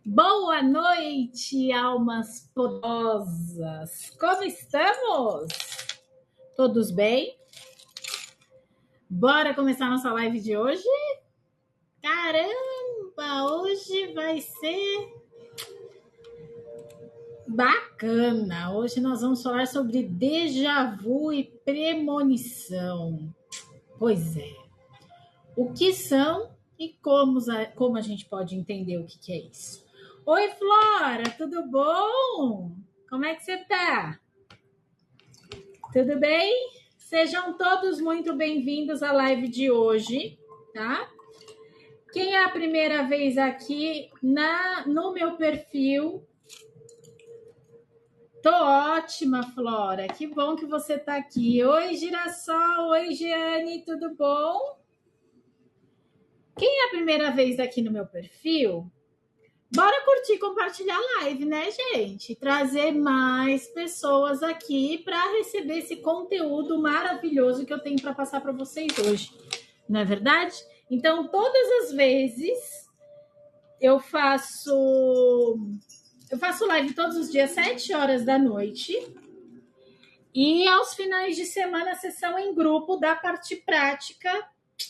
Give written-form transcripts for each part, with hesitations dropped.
Boa noite, almas poderosas. Como estamos? Todos bem? Bora começar nossa live de hoje? Caramba, hoje vai ser bacana. Hoje nós vamos falar sobre déjà vu e premonição. Pois é. O que são e como a gente pode entender o que é isso? Oi, Flora, tudo bom? Como é que você tá? Tudo bem? Sejam todos muito bem-vindos à live de hoje, tá? Quem é a primeira vez aqui no meu perfil? Tô ótima, Flora. Que bom que você tá aqui. Oi, Girassol. Oi, Giane. Tudo bom? Quem é a primeira vez aqui no meu perfil? Bora curtir e compartilhar a live, né, gente? Trazer mais pessoas aqui para receber esse conteúdo maravilhoso que eu tenho para passar para vocês hoje. Não é verdade? Então, todas as vezes eu faço live todos os dias, 7 horas da noite. E aos finais de semana, sessão em grupo da parte prática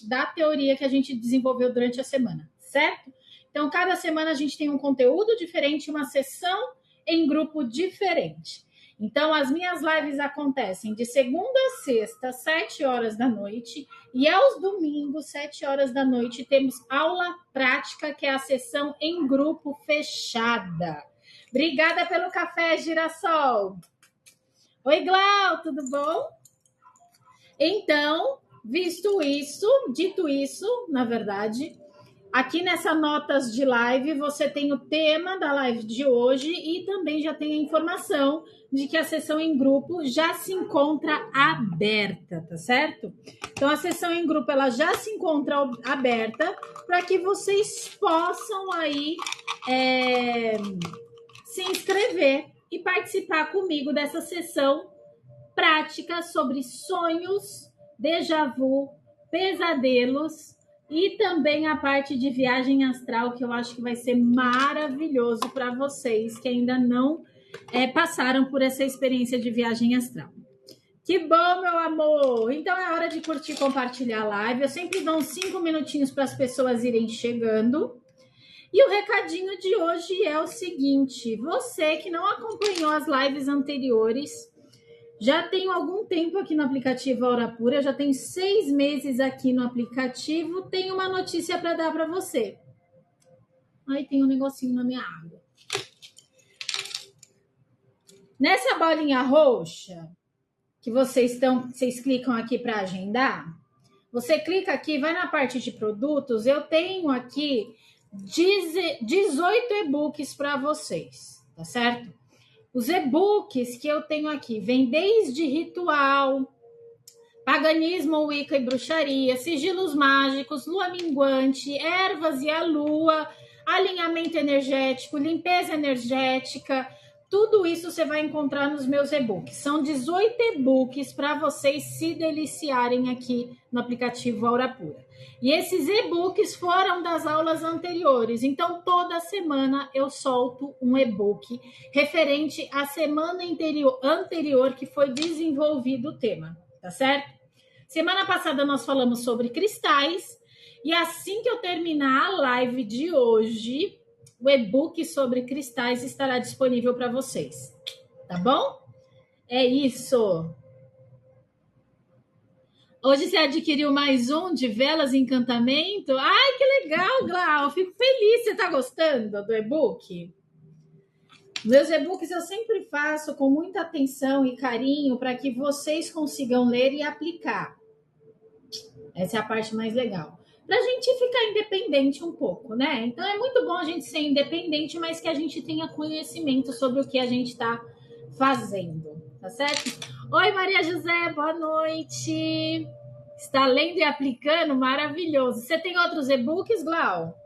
da teoria que a gente desenvolveu durante a semana, certo? Então, cada semana a gente tem um conteúdo diferente, uma sessão em grupo diferente. Então, as minhas lives acontecem de segunda a sexta, 7 horas da noite, e aos domingos, 7 horas da noite, temos aula prática, que é a sessão em grupo fechada. Obrigada pelo café, Girassol. Oi, Glau, tudo bom? Então, dito isso, na verdade, aqui nessa notas de live, você tem o tema da live de hoje e também já tem a informação de que a sessão em grupo já se encontra aberta, tá certo? Então, a sessão em grupo, ela já se encontra aberta para que vocês possam aí se inscrever e participar comigo dessa sessão prática sobre sonhos, déjà vu, pesadelos e também a parte de viagem astral, que eu acho que vai ser maravilhoso para vocês que ainda não passaram por essa experiência de viagem astral. Que bom, meu amor! Então é hora de curtir e compartilhar a live. Eu sempre dou uns 5 minutinhos para as pessoas irem chegando. E o recadinho de hoje é o seguinte: você que não acompanhou as lives anteriores, já tenho algum tempo aqui no aplicativo Aura Pura, já tenho 6 meses aqui no aplicativo, tenho uma notícia para dar para você. Ai, tem um negocinho na minha água. Nessa bolinha roxa, que vocês clicam aqui para agendar, você clica aqui, vai na parte de produtos, eu tenho aqui 18 e-books para vocês, tá certo? Os e-books que eu tenho aqui vêm desde ritual, paganismo, wicca e bruxaria, sigilos mágicos, lua minguante, ervas e a lua, alinhamento energético, limpeza energética, tudo isso você vai encontrar nos meus e-books. São 18 e-books para vocês se deliciarem aqui no aplicativo Aura Pura. E esses e-books foram das aulas anteriores, então toda semana eu solto um e-book referente à semana anterior que foi desenvolvido o tema, tá certo? Semana passada nós falamos sobre cristais e assim que eu terminar a live de hoje, o e-book sobre cristais estará disponível para vocês, tá bom? É isso. Hoje você adquiriu mais um de velas encantamento? Ai, que legal, Glau! Fico feliz. Você tá gostando do e-book? Meus e-books eu sempre faço com muita atenção e carinho para que vocês consigam ler e aplicar. Essa é a parte mais legal. Para a gente ficar independente um pouco, né? Então é muito bom a gente ser independente, mas que a gente tenha conhecimento sobre o que a gente está fazendo, tá certo? Oi, Maria José, boa noite. Está lendo e aplicando? Maravilhoso. Você tem outros e-books, Glau?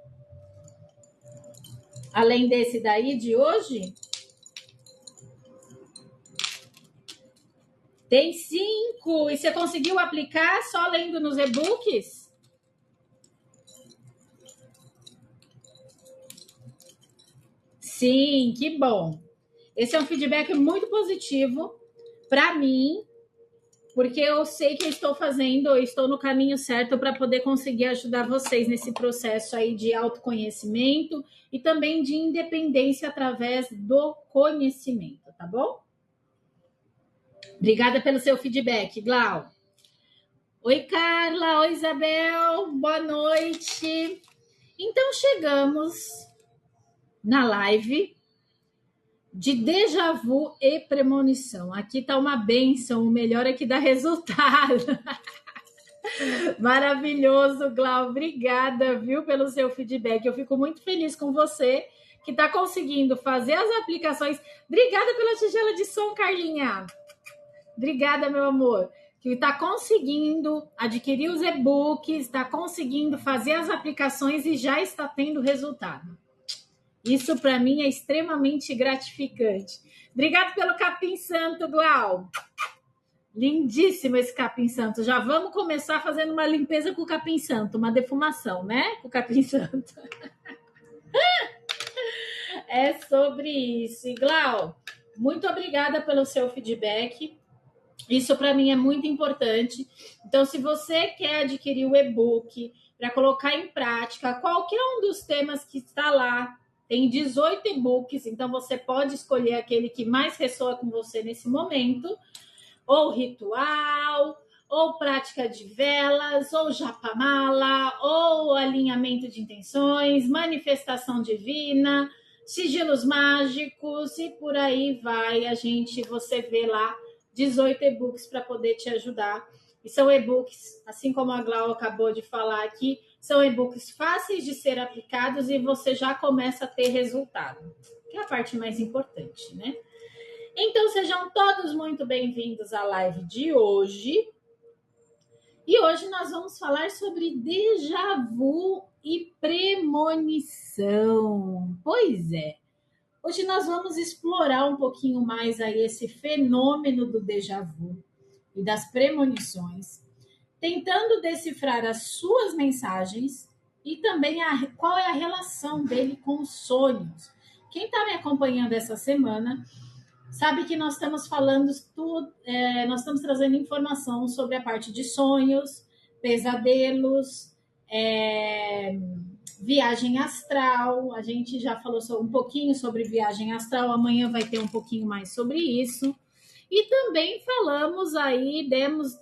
Além desse daí de hoje? Tem 5. E você conseguiu aplicar só lendo nos e-books? Sim, que bom. Esse é um feedback muito positivo para mim, porque eu sei que eu estou no caminho certo para poder conseguir ajudar vocês nesse processo aí de autoconhecimento e também de independência através do conhecimento, tá bom? Obrigada pelo seu feedback, Glau. Oi, Carla. Oi, Isabel. Boa noite. Então, chegamos na live de déjà vu e premonição. Aqui tá uma benção, o melhor é que dá resultado. Maravilhoso, Glau. Obrigada, viu, pelo seu feedback. Eu fico muito feliz com você que está conseguindo fazer as aplicações. Obrigada pela tigela de som, Carlinha. Obrigada, meu amor. Que está conseguindo adquirir os e-books, está conseguindo fazer as aplicações e já está tendo resultado. Isso, para mim, é extremamente gratificante. Obrigada pelo capim santo, Glau. Lindíssimo esse capim santo. Já vamos começar fazendo uma limpeza com o capim santo, uma defumação, né? Com o capim santo. É sobre isso. E, Glau, muito obrigada pelo seu feedback. Isso para mim é muito importante. Então, se você quer adquirir o e-book para colocar em prática qualquer um dos temas que está lá, tem 18 e-books, então você pode escolher aquele que mais ressoa com você nesse momento, ou ritual, ou prática de velas, ou japamala, ou alinhamento de intenções, manifestação divina, sigilos mágicos e por aí vai. Você vê lá 18 e-books para poder te ajudar. E são e-books, assim como a Glau acabou de falar aqui, são e-books fáceis de ser aplicados e você já começa a ter resultado, que é a parte mais importante, né? Então, sejam todos muito bem-vindos à live de hoje. E hoje nós vamos falar sobre déjà vu e premonição. Pois é. Hoje nós vamos explorar um pouquinho mais aí esse fenômeno do déjà vu e das premonições, tentando decifrar as suas mensagens e também qual é a relação dele com os sonhos. Quem está me acompanhando essa semana sabe que nós estamos falando nós estamos trazendo informação sobre a parte de sonhos, pesadelos, viagem astral. A gente já falou um pouquinho sobre viagem astral, amanhã vai ter um pouquinho mais sobre isso. E também falamos aí, demos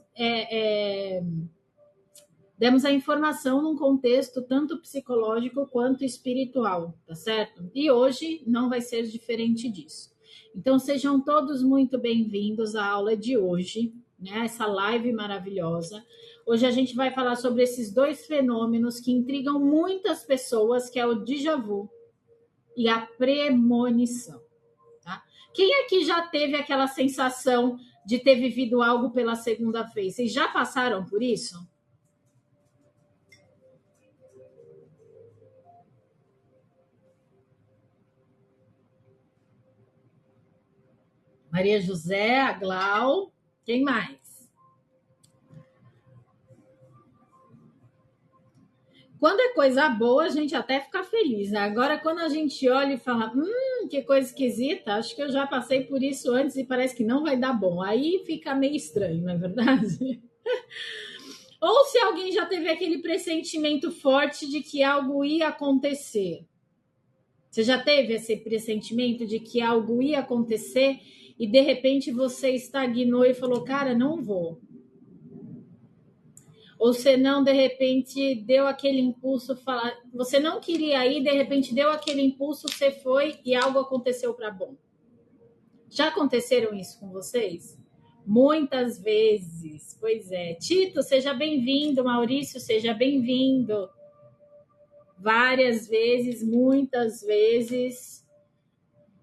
a informação num contexto tanto psicológico quanto espiritual, tá certo? E hoje não vai ser diferente disso. Então, sejam todos muito bem-vindos à aula de hoje, né? Essa live maravilhosa. Hoje a gente vai falar sobre esses dois fenômenos que intrigam muitas pessoas, que é o déjà vu e a premonição, tá? Quem aqui já teve aquela sensação de ter vivido algo pela segunda vez? Vocês já passaram por isso? Maria José, a Glau, quem mais? Quando é coisa boa, a gente até fica feliz, né? Agora, quando a gente olha e fala, que coisa esquisita, acho que eu já passei por isso antes e parece que não vai dar bom. Aí fica meio estranho, não é verdade? Ou se alguém já teve aquele pressentimento forte de que algo ia acontecer. Você já teve esse pressentimento de que algo ia acontecer e de repente você estagnou e falou, cara, não vou. Ou você não, de repente, deu aquele impulso, você não queria ir, de repente deu aquele impulso, você foi e algo aconteceu para bom. Já aconteceram isso com vocês? Muitas vezes, pois é. Tito, seja bem-vindo. Maurício, seja bem-vindo. Várias vezes, muitas vezes.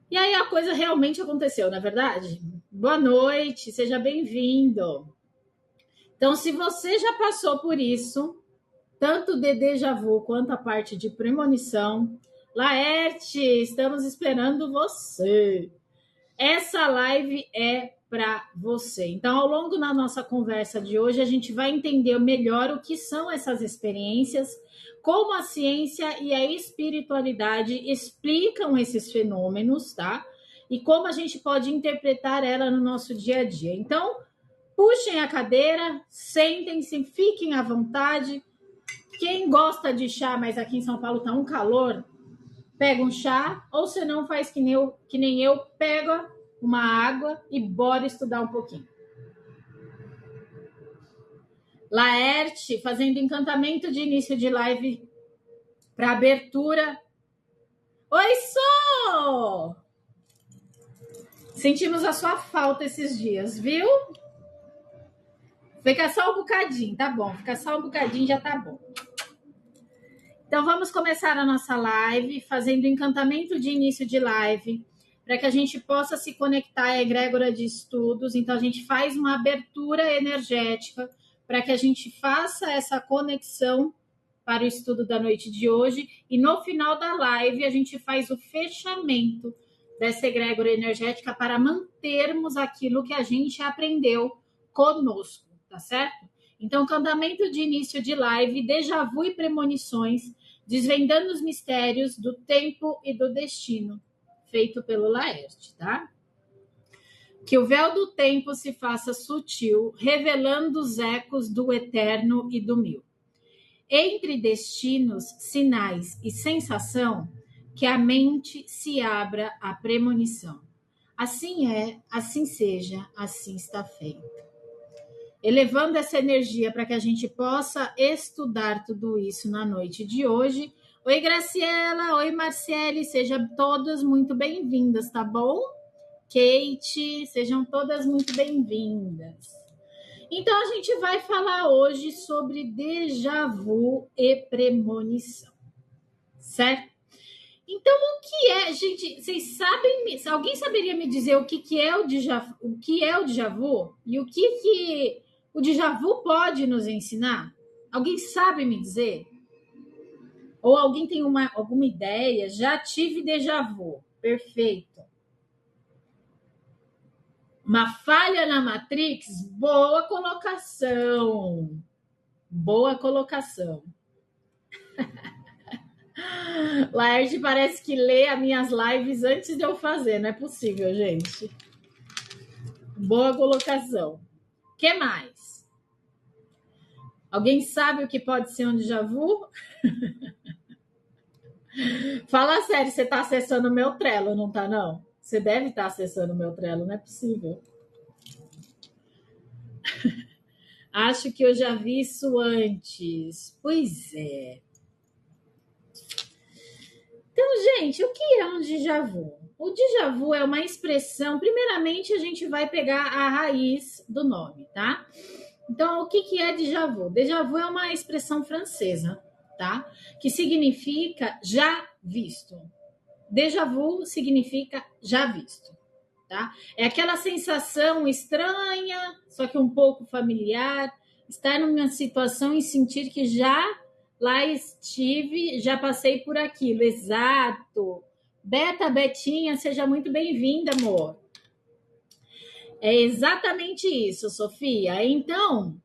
E aí a coisa realmente aconteceu, não é verdade? Boa noite, seja bem-vindo. Então, se você já passou por isso, tanto de déjà vu quanto a parte de premonição, Laerte, estamos esperando você. essa live é para você. Então, ao longo da nossa conversa de hoje, a gente vai entender melhor o que são essas experiências, como a ciência e a espiritualidade explicam esses fenômenos, tá? E como a gente pode interpretar ela no nosso dia a dia. Então, puxem a cadeira, sentem-se, fiquem à vontade. Quem gosta de chá, mas aqui em São Paulo tá um calor, pega um chá, ou se não, faz que nem eu, pega uma água e bora estudar um pouquinho. Laerte fazendo encantamento de início de live para abertura. Oi, Sô! Sentimos a sua falta esses dias, viu? Fica só um bocadinho, tá bom. Fica só um bocadinho, já tá bom. Então, vamos começar a nossa live fazendo encantamento de início de live, para que a gente possa se conectar à egrégora de estudos. Então, a gente faz uma abertura energética para que a gente faça essa conexão para o estudo da noite de hoje. E no final da live, a gente faz o fechamento dessa egrégora energética para mantermos aquilo que a gente aprendeu conosco, tá certo? Então, encantamento de início de live, déjà vu e premonições, desvendando os mistérios do tempo e do destino, feito pelo Laerte, tá? Que o véu do tempo se faça sutil, revelando os ecos do eterno e do mil. Entre destinos, sinais e sensação, que a mente se abra à premonição. Assim é, assim seja, assim está feito. Elevando essa energia para que a gente possa estudar tudo isso na noite de hoje. Oi, Graciela. Oi, Marcele. Sejam todas muito bem-vindas, tá bom? Kate, sejam todas muito bem-vindas. Então, a gente vai falar hoje sobre déjà vu e premonição, certo? Então, o que é, gente? Vocês sabem? Alguém saberia me dizer o que é o déjà vu? E o que o déjà vu pode nos ensinar? Alguém sabe me dizer? Ou alguém tem alguma ideia? Já tive déjà vu. Perfeito. Uma falha na Matrix? Boa colocação. Boa colocação. Laerte parece que lê as minhas lives antes de eu fazer. Não é possível, gente. Boa colocação. O que mais? Alguém sabe o que pode ser um déjà vu? Fala sério, você está acessando o meu Trello, não está, não? Você deve estar acessando o meu Trello, não é possível. Acho que eu já vi isso antes. Pois é. Então, gente, o que é um déjà vu? O déjà vu é uma expressão... Primeiramente, a gente vai pegar a raiz do nome, tá? Então, o que é déjà vu? Déjà vu é uma expressão francesa, tá? Que significa já visto. Déjà vu significa já visto, tá? É aquela sensação estranha, só que um pouco familiar, estar numa situação e sentir que já lá estive, já passei por aquilo. Exato. Betinha, seja muito bem-vinda, amor. É exatamente isso, Sofia. Então,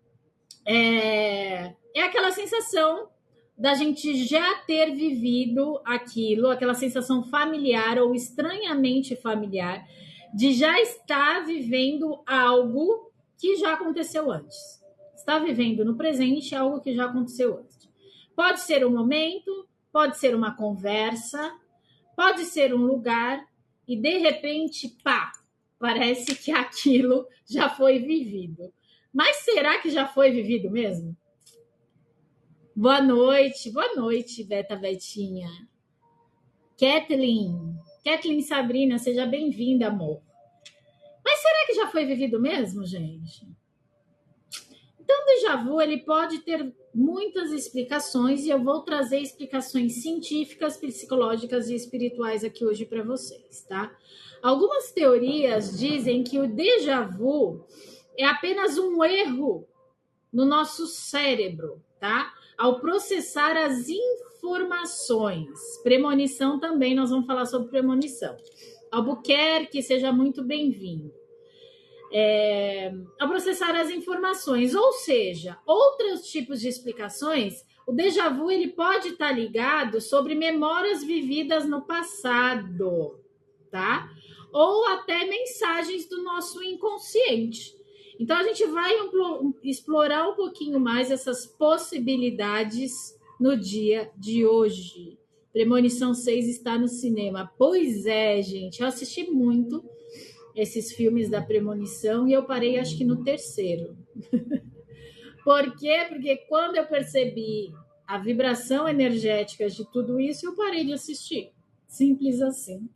é aquela sensação da gente já ter vivido aquilo, aquela sensação familiar ou estranhamente familiar, de já estar vivendo algo que já aconteceu antes. Está vivendo no presente algo que já aconteceu antes. Pode ser um momento, pode ser uma conversa, pode ser um lugar e, de repente, pá, parece que aquilo já foi vivido. Mas será que já foi vivido mesmo? Boa noite, Betinha. Kathleen Sabrina, seja bem-vinda, amor. Mas será que já foi vivido mesmo, gente? Então, o déjà vu, ele pode ter muitas explicações e eu vou trazer explicações científicas, psicológicas e espirituais aqui hoje para vocês, tá? Algumas teorias dizem que o déjà vu é apenas um erro no nosso cérebro, tá? Ao processar as informações. Premonição também, nós vamos falar sobre premonição. Albuquerque, seja muito bem-vindo. A processar as informações, ou seja, outros tipos de explicações, o déjà vu ele pode estar ligado sobre memórias vividas no passado, tá? Ou até mensagens do nosso inconsciente. Então a gente vai explorar um pouquinho mais essas possibilidades no dia de hoje. Premonição 6 está no cinema. Pois é, gente, eu assisti muito esses filmes da premonição e eu parei acho que no terceiro. Por quê? Porque quando eu percebi a vibração energética de tudo isso, eu parei de assistir. Simples assim.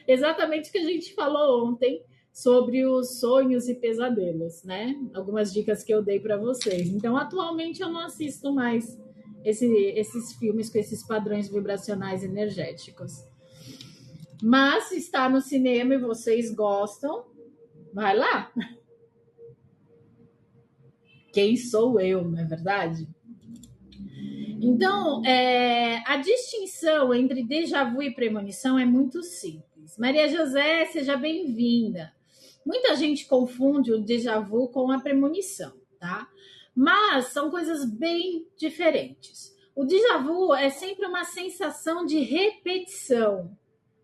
Exatamente o que a gente falou ontem sobre os sonhos e pesadelos, né? Algumas dicas que eu dei para vocês. Então, atualmente eu não assisto mais esses filmes com esses padrões vibracionais energéticos. Mas se está no cinema e vocês gostam, vai lá. Quem sou eu, não é verdade? Então, a distinção entre déjà vu e premonição é muito simples. Maria José, seja bem-vinda. Muita gente confunde o déjà vu com a premonição, tá? Mas são coisas bem diferentes. O déjà vu é sempre uma sensação de repetição.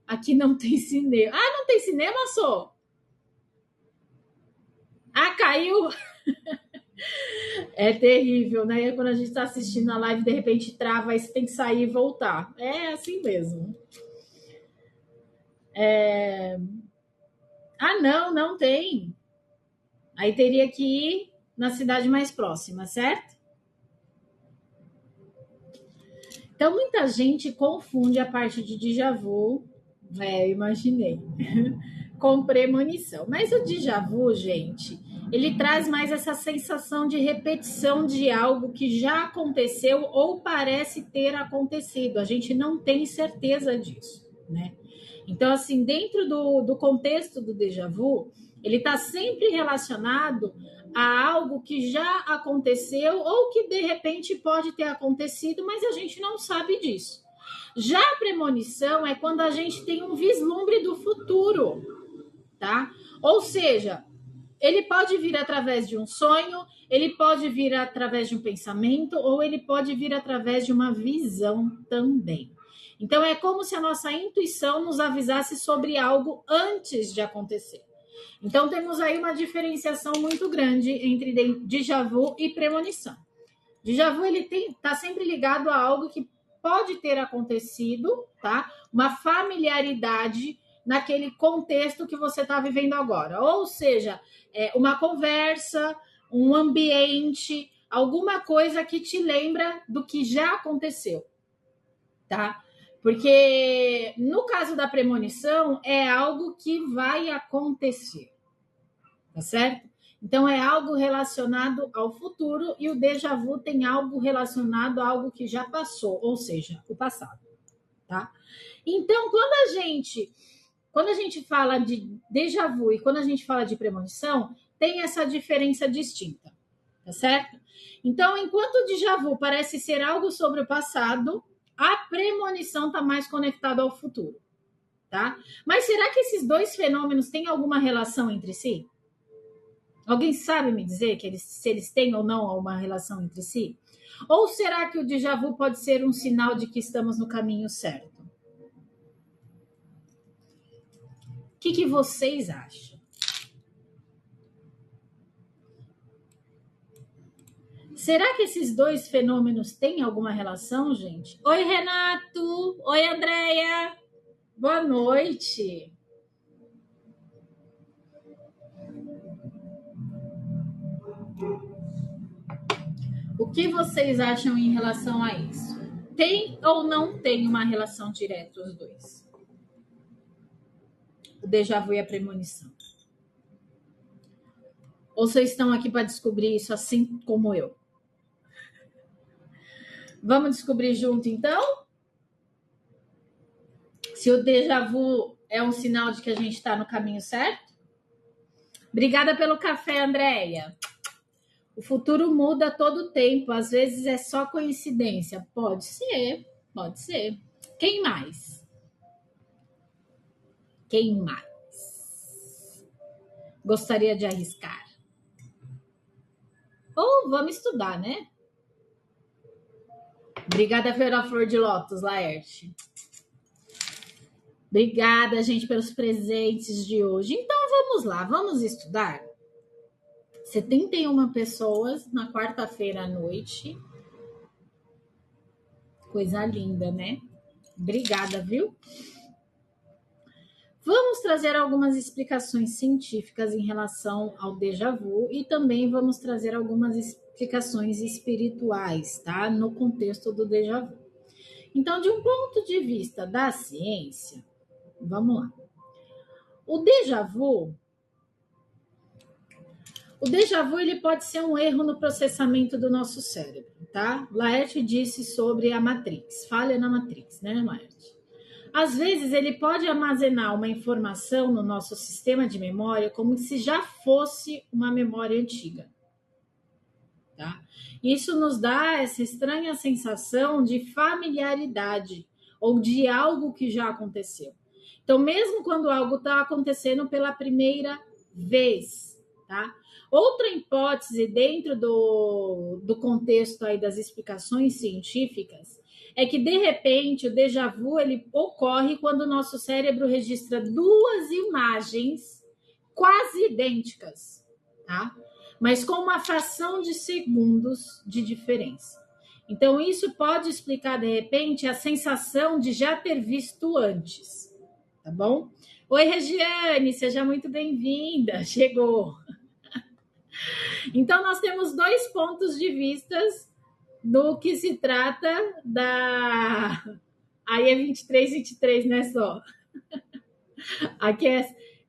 Aqui não tem cinema. Ah, não tem cinema, só? Ah, caiu. É terrível, né? Quando a gente está assistindo a live, de repente trava, aí você tem que sair e voltar. É assim mesmo. Ah, não tem. Aí teria que ir na cidade mais próxima, certo? Então, muita gente confunde a parte de déjà vu, eu imaginei, com premonição. Mas o déjà vu, gente, ele traz mais essa sensação de repetição de algo que já aconteceu ou parece ter acontecido. A gente não tem certeza disso, né? Então, assim, dentro do contexto do déjà vu, ele está sempre relacionado a algo que já aconteceu ou que de repente pode ter acontecido, mas a gente não sabe disso. Já a premonição é quando a gente tem um vislumbre do futuro, tá? Ou seja, ele pode vir através de um sonho, ele pode vir através de um pensamento, ou ele pode vir através de uma visão também. Então, é como se a nossa intuição nos avisasse sobre algo antes de acontecer. Então, temos aí uma diferenciação muito grande entre déjà vu e premonição. Déjà vu, ele está sempre ligado a algo que pode ter acontecido, tá? Uma familiaridade naquele contexto que você está vivendo agora. Ou seja, uma conversa, um ambiente, alguma coisa que te lembra do que já aconteceu, tá? Porque no caso da premonição, é algo que vai acontecer, tá certo? Então, é algo relacionado ao futuro e o déjà vu tem algo relacionado a algo que já passou, ou seja, o passado, tá? Então, quando a gente fala de déjà vu e quando a gente fala de premonição, tem essa diferença distinta, tá certo? Então, enquanto o déjà vu parece ser algo sobre o passado, a premonição está mais conectada ao futuro, tá? Mas será que esses dois fenômenos têm alguma relação entre si? Alguém sabe me dizer se eles têm ou não uma relação entre si? Ou será que o déjà vu pode ser um sinal de que estamos no caminho certo? O que vocês acham? Será que esses dois fenômenos têm alguma relação, gente? Oi, Renato! Oi, Andréia! Boa noite! O que vocês acham em relação a isso? Tem ou não tem uma relação direta os dois? O déjà vu e a premonição. Ou vocês estão aqui para descobrir isso assim como eu? Vamos descobrir junto, então? Se o déjà vu é um sinal de que a gente está no caminho certo? Obrigada pelo café, Andréia. O futuro muda todo o tempo, às vezes é só coincidência. Pode ser, pode ser. Quem mais? Quem mais gostaria de arriscar? Ou vamos estudar, né? Obrigada pela flor de lótus, Laerte. Obrigada, gente, pelos presentes de hoje. Então, vamos lá, vamos estudar? 71 pessoas na quarta-feira à noite. Coisa linda, né? Obrigada, viu? Vamos trazer algumas explicações científicas em relação ao déjà vu e também vamos trazer algumas explicações espirituais, tá? No contexto do déjà vu. Então, de um ponto de vista da ciência, vamos lá. O déjà vu ele pode ser um erro no processamento do nosso cérebro, tá? Laerte disse sobre a matrix, falha na matrix, né, Laerte? Às vezes ele pode armazenar uma informação no nosso sistema de memória como se já fosse uma memória antiga, tá? Isso nos dá essa estranha sensação de familiaridade ou de algo que já aconteceu. Então, mesmo quando algo está acontecendo pela primeira vez, tá? Outra hipótese dentro do contexto aí das explicações científicas é que, de repente, o déjà vu ele ocorre quando o nosso cérebro registra duas imagens quase idênticas, tá? Mas com uma fração de segundos de diferença. Então, isso pode explicar, de repente, a sensação de já ter visto antes, tá bom? Oi, Regiane, seja muito bem-vinda, chegou. Então, nós temos dois pontos de vistas do que se trata da... Aí é 23, né, só? Aqui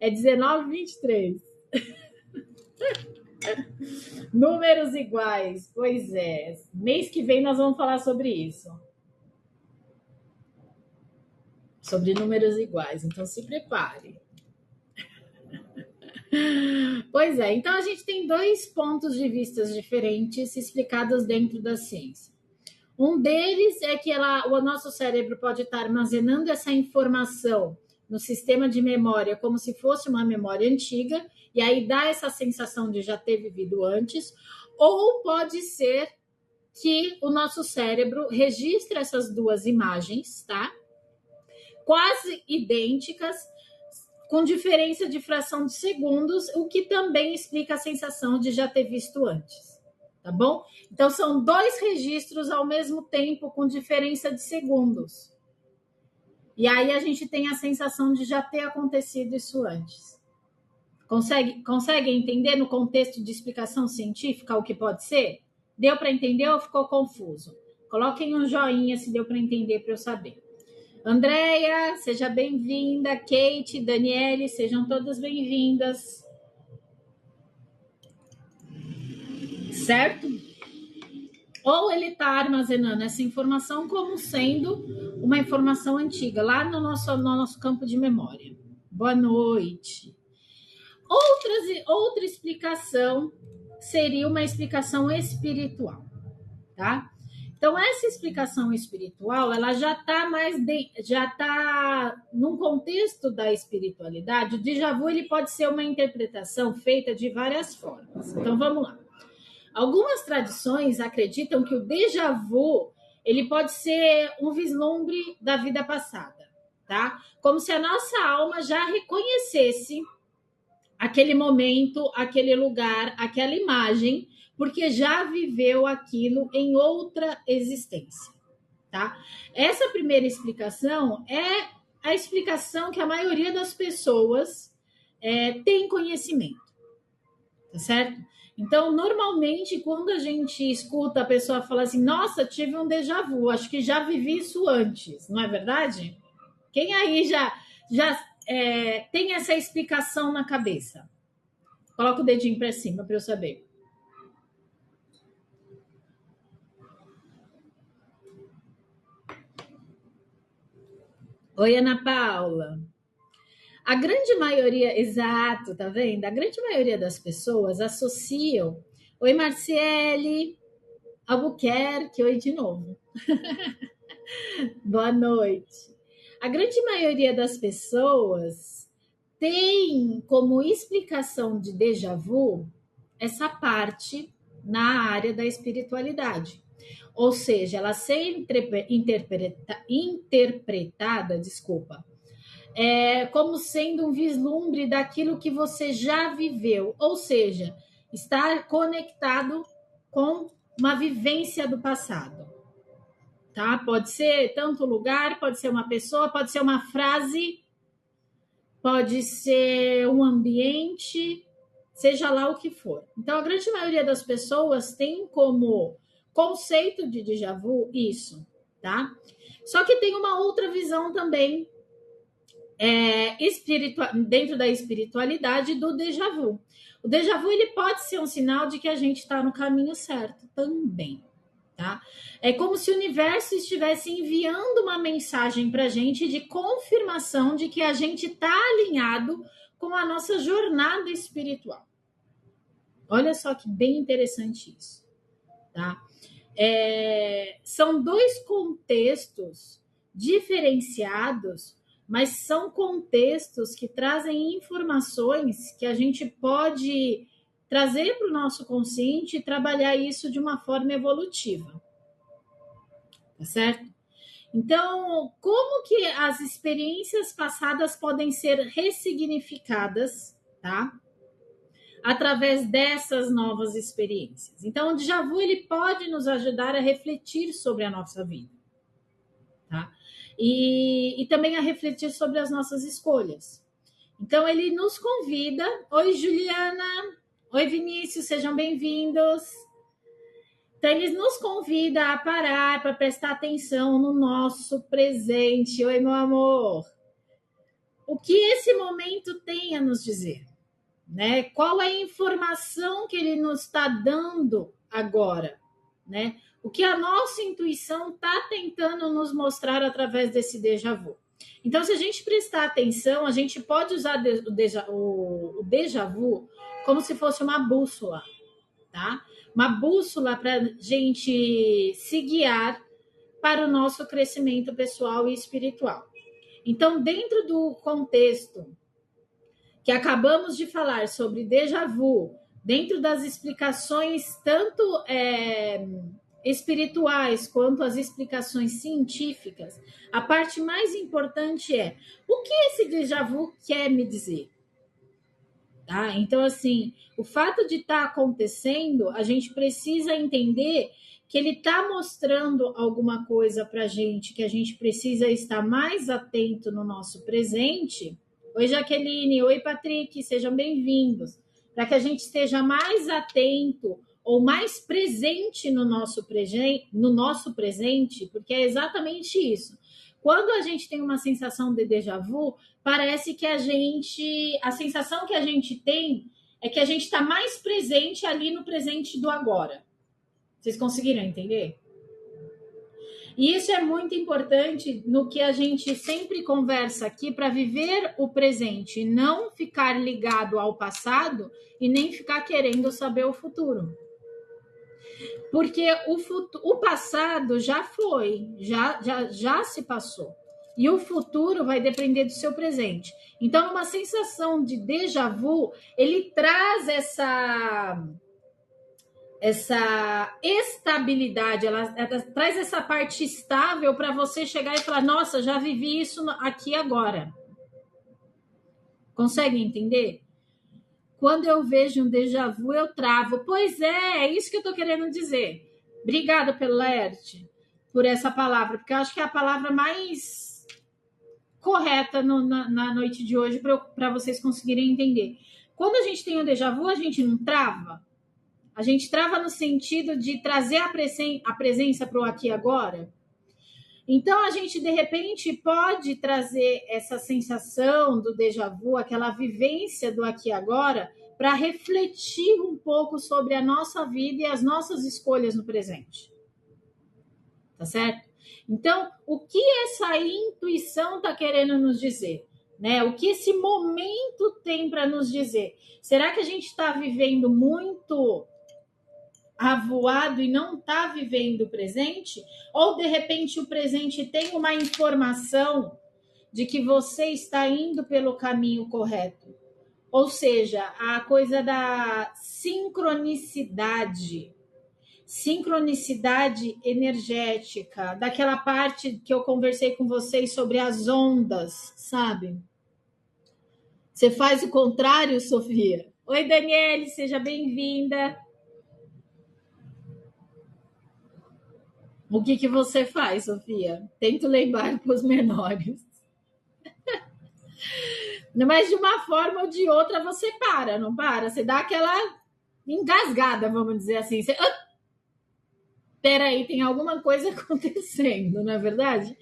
é 19, 23. Números iguais, pois é. Mês que vem nós vamos falar sobre isso. Sobre números iguais, então se prepare. Pois é, então a gente tem dois pontos de vista diferentes explicados dentro da ciência. Um deles é que o nosso cérebro pode estar armazenando essa informação no sistema de memória como se fosse uma memória antiga, e aí dá essa sensação de já ter vivido antes, ou pode ser que o nosso cérebro registra essas duas imagens, tá? Quase idênticas, com diferença de fração de segundos, o que também explica a sensação de já ter visto antes, tá bom? Então, são dois registros ao mesmo tempo, com diferença de segundos. E aí a gente tem a sensação de já ter acontecido isso antes. Consegue entender no contexto de explicação científica o que pode ser? Deu para entender ou ficou confuso? Coloquem um joinha se deu para entender para eu saber. Andréia, seja bem-vinda. Kate, Daniele, sejam todas bem-vindas. Certo? Ou ele está armazenando essa informação como sendo uma informação antiga, lá no nosso campo de memória. Boa noite. Outra explicação seria uma explicação espiritual, tá? Então, essa explicação espiritual, ela já está num contexto da espiritualidade. O déjà vu ele pode ser uma interpretação feita de várias formas. Então, vamos lá. Algumas tradições acreditam que o déjà vu ele pode ser um vislumbre da vida passada, tá? Como se a nossa alma já reconhecesse aquele momento, aquele lugar, aquela imagem, porque já viveu aquilo em outra existência, tá? Essa primeira explicação é a explicação que a maioria das pessoas tem conhecimento, tá certo? Então, normalmente, quando a gente escuta a pessoa falar assim, nossa, tive um déjà vu, acho que já vivi isso antes, não é verdade? Quem aí já tem essa explicação na cabeça? Coloca o dedinho para cima para eu saber. Oi, Ana Paula. A grande maioria, exato, tá vendo? A grande maioria das pessoas associam. Oi, Marciele. Albuquerque, oi de novo. Boa noite. A grande maioria das pessoas tem como explicação de déjà vu essa parte na área da espiritualidade. Ou seja, ela ser interpretada, desculpa, como sendo um vislumbre daquilo que você já viveu. Ou seja, estar conectado com uma vivência do passado. Tá? Pode ser tanto lugar, pode ser uma pessoa, pode ser uma frase, pode ser um ambiente, seja lá o que for. Então, a grande maioria das pessoas tem como conceito de déjà vu isso, tá? Só que tem uma outra visão também dentro da espiritualidade do déjà vu. O déjà vu ele pode ser um sinal de que a gente está no caminho certo também. Tá? É como se o universo estivesse enviando uma mensagem para a gente de confirmação de que a gente está alinhado com a nossa jornada espiritual. Olha só que bem interessante isso. Tá? São dois contextos diferenciados, mas são contextos que trazem informações que a gente pode trazer para o nosso consciente e trabalhar isso de uma forma evolutiva. Tá certo? Então, como que as experiências passadas podem ser ressignificadas, tá? Através dessas novas experiências. Então, o déjà vu ele pode nos ajudar a refletir sobre a nossa vida, tá? E também a refletir sobre as nossas escolhas. Então, ele nos convida. Oi, Juliana. Oi, Vinícius, sejam bem-vindos. Então, ele nos convida a parar para prestar atenção no nosso presente. Oi, meu amor. O que esse momento tem a nos dizer? Né? Qual é a informação que ele nos está dando agora? Né? O que a nossa intuição está tentando nos mostrar através desse déjà vu. Então, se a gente prestar atenção, a gente pode usar o déjà vu como se fosse uma bússola, tá? Uma bússola para a gente se guiar para o nosso crescimento pessoal e espiritual. Então, dentro do contexto que acabamos de falar sobre déjà vu, dentro das explicações tanto espirituais quanto as explicações científicas, a parte mais importante é o que esse déjà vu quer me dizer. Tá? Então, assim, o fato de estar acontecendo, a gente precisa entender que ele está mostrando alguma coisa para a gente, que a gente precisa estar mais atento no nosso presente. Oi, Jaqueline. Oi, Patrick. Sejam bem-vindos. Para que a gente esteja mais atento ou mais presente no nosso presente, porque é exatamente isso. Quando a gente tem uma sensação de déjà vu, parece que a sensação que a gente tem é que a gente está mais presente ali no presente do agora. Vocês conseguiram entender? E isso é muito importante no que a gente sempre conversa aqui para viver o presente, não ficar ligado ao passado e nem ficar querendo saber o futuro. Porque o passado já foi, já se passou. E o futuro vai depender do seu presente. Então, numa sensação de déjà vu, ele traz essa estabilidade, ela traz essa parte estável para você chegar e falar, nossa, já vivi isso aqui agora. Consegue entender? Quando eu vejo um déjà vu, eu travo. Pois é isso que eu estou querendo dizer. Obrigada, Pelerte, por essa palavra, porque eu acho que é a palavra mais correta na noite de hoje para vocês conseguirem entender. Quando a gente tem um déjà vu, a gente não trava? A gente trava no sentido de trazer a presença para o aqui e agora? Então, a gente, de repente, pode trazer essa sensação do déjà vu, aquela vivência do aqui e agora, para refletir um pouco sobre a nossa vida e as nossas escolhas no presente. Tá certo? Então, o que essa intuição está querendo nos dizer? Né? O que esse momento tem para nos dizer? Será que a gente está vivendo muito avoado e não está vivendo o presente? Ou, de repente, o presente tem uma informação de que você está indo pelo caminho correto. Ou seja, a coisa da sincronicidade energética, daquela parte que eu conversei com vocês sobre as ondas, sabe? Você faz o contrário, Sofia? Oi, Daniele, seja bem-vinda. O que você faz, Sofia? Tento lembrar para os menores. Mas de uma forma ou de outra você para, não para? Você dá aquela engasgada, vamos dizer assim. Você... Peraí, tem alguma coisa acontecendo, não é verdade?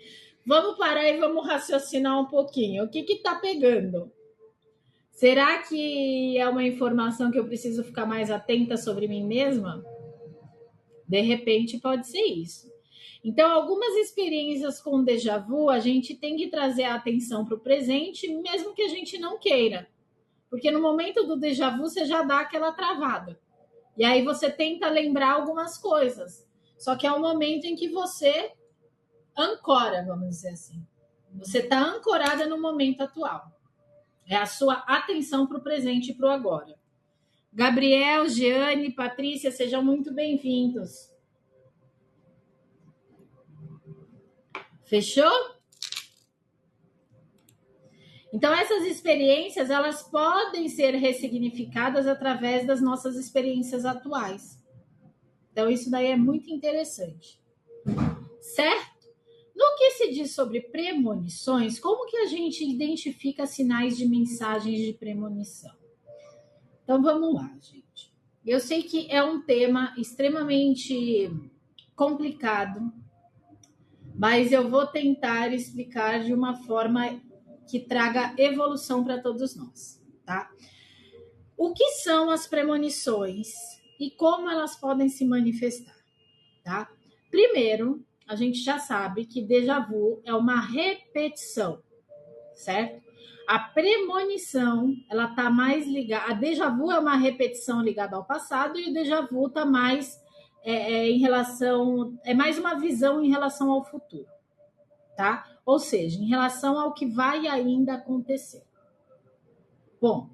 Vamos parar e vamos raciocinar um pouquinho. O que está pegando? Será que é uma informação que eu preciso ficar mais atenta sobre mim mesma? De repente pode ser isso. Então, algumas experiências com déjà vu, a gente tem que trazer a atenção para o presente, mesmo que a gente não queira. Porque no momento do déjà vu, você já dá aquela travada. E aí você tenta lembrar algumas coisas. Só que é um momento em que você ancora, vamos dizer assim. Você está ancorada no momento atual. É a sua atenção para o presente e para o agora. Gabriel, Jeane, Patrícia, sejam muito bem-vindos. Fechou? Então, essas experiências, elas podem ser ressignificadas através das nossas experiências atuais. Então, isso daí é muito interessante. Certo? No que se diz sobre premonições, como que a gente identifica sinais de mensagens de premonição? Então, vamos lá, gente. Eu sei que é um tema extremamente complicado, mas eu vou tentar explicar de uma forma que traga evolução para todos nós, tá? O que são as premonições e como elas podem se manifestar, tá? Primeiro, a gente já sabe que déjà vu é uma repetição, certo? A premonição, ela tá mais ligada... A déjà vu é uma repetição ligada ao passado e o déjà vu tá mais em relação... É mais uma visão em relação ao futuro, tá? Ou seja, em relação ao que vai ainda acontecer. Bom,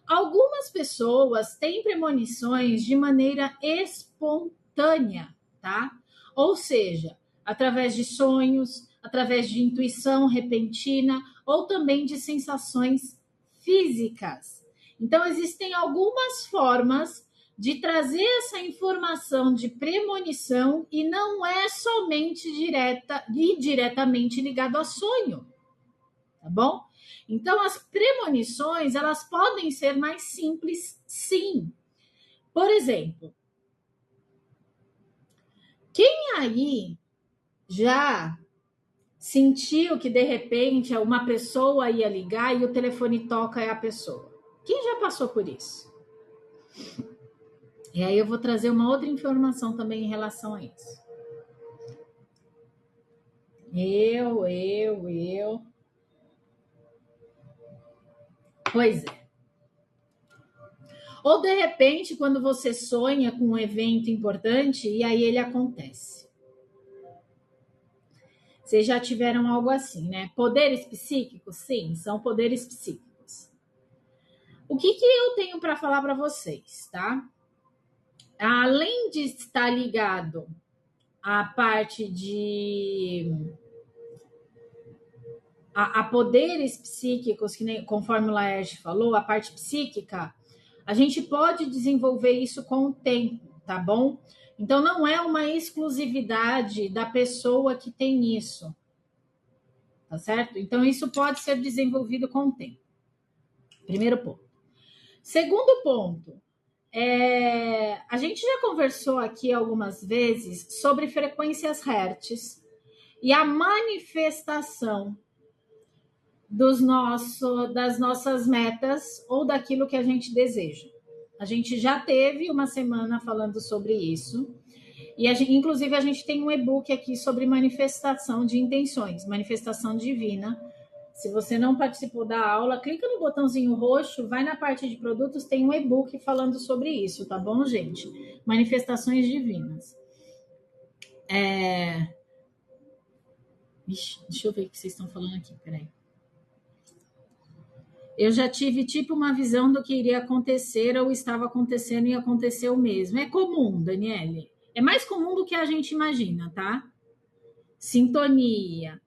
algumas pessoas têm premonições de maneira espontânea, tá? Ou seja, através de sonhos, através de intuição repentina ou também de sensações físicas. Então, existem algumas formas de trazer essa informação de premonição e não é somente direta e diretamente ligado a sonho, tá bom? Então, as premonições, elas podem ser mais simples, sim. Por exemplo, quem aí já sentiu que, de repente, uma pessoa ia ligar e o telefone toca é a pessoa? Quem já passou por isso? E aí eu vou trazer uma outra informação também em relação a isso. Eu. Pois é. Ou, de repente, quando você sonha com um evento importante e aí ele acontece. Vocês já tiveram algo assim, né? Poderes psíquicos? Sim, são poderes psíquicos. O que eu tenho para falar para vocês, tá? Além de estar ligado à parte de... a poderes psíquicos, que nem, conforme o Laerte falou, a parte psíquica, a gente pode desenvolver isso com o tempo, tá bom? Então, não é uma exclusividade da pessoa que tem isso, tá certo? Então, isso pode ser desenvolvido com o tempo. Primeiro ponto. Segundo ponto, a gente já conversou aqui algumas vezes sobre frequências Hertz e a manifestação das nossas metas ou daquilo que a gente deseja. A gente já teve uma semana falando sobre isso. E inclusive a gente tem um e-book aqui sobre manifestação de intenções, manifestação divina. Se você não participou da aula, clica no botãozinho roxo, vai na parte de produtos, tem um e-book falando sobre isso, tá bom, gente? Manifestações divinas. Ixi, deixa eu ver o que vocês estão falando aqui, peraí. Eu já tive tipo uma visão do que iria acontecer ou estava acontecendo e aconteceu mesmo. É comum, Daniele. É mais comum do que a gente imagina, tá? Sintonia.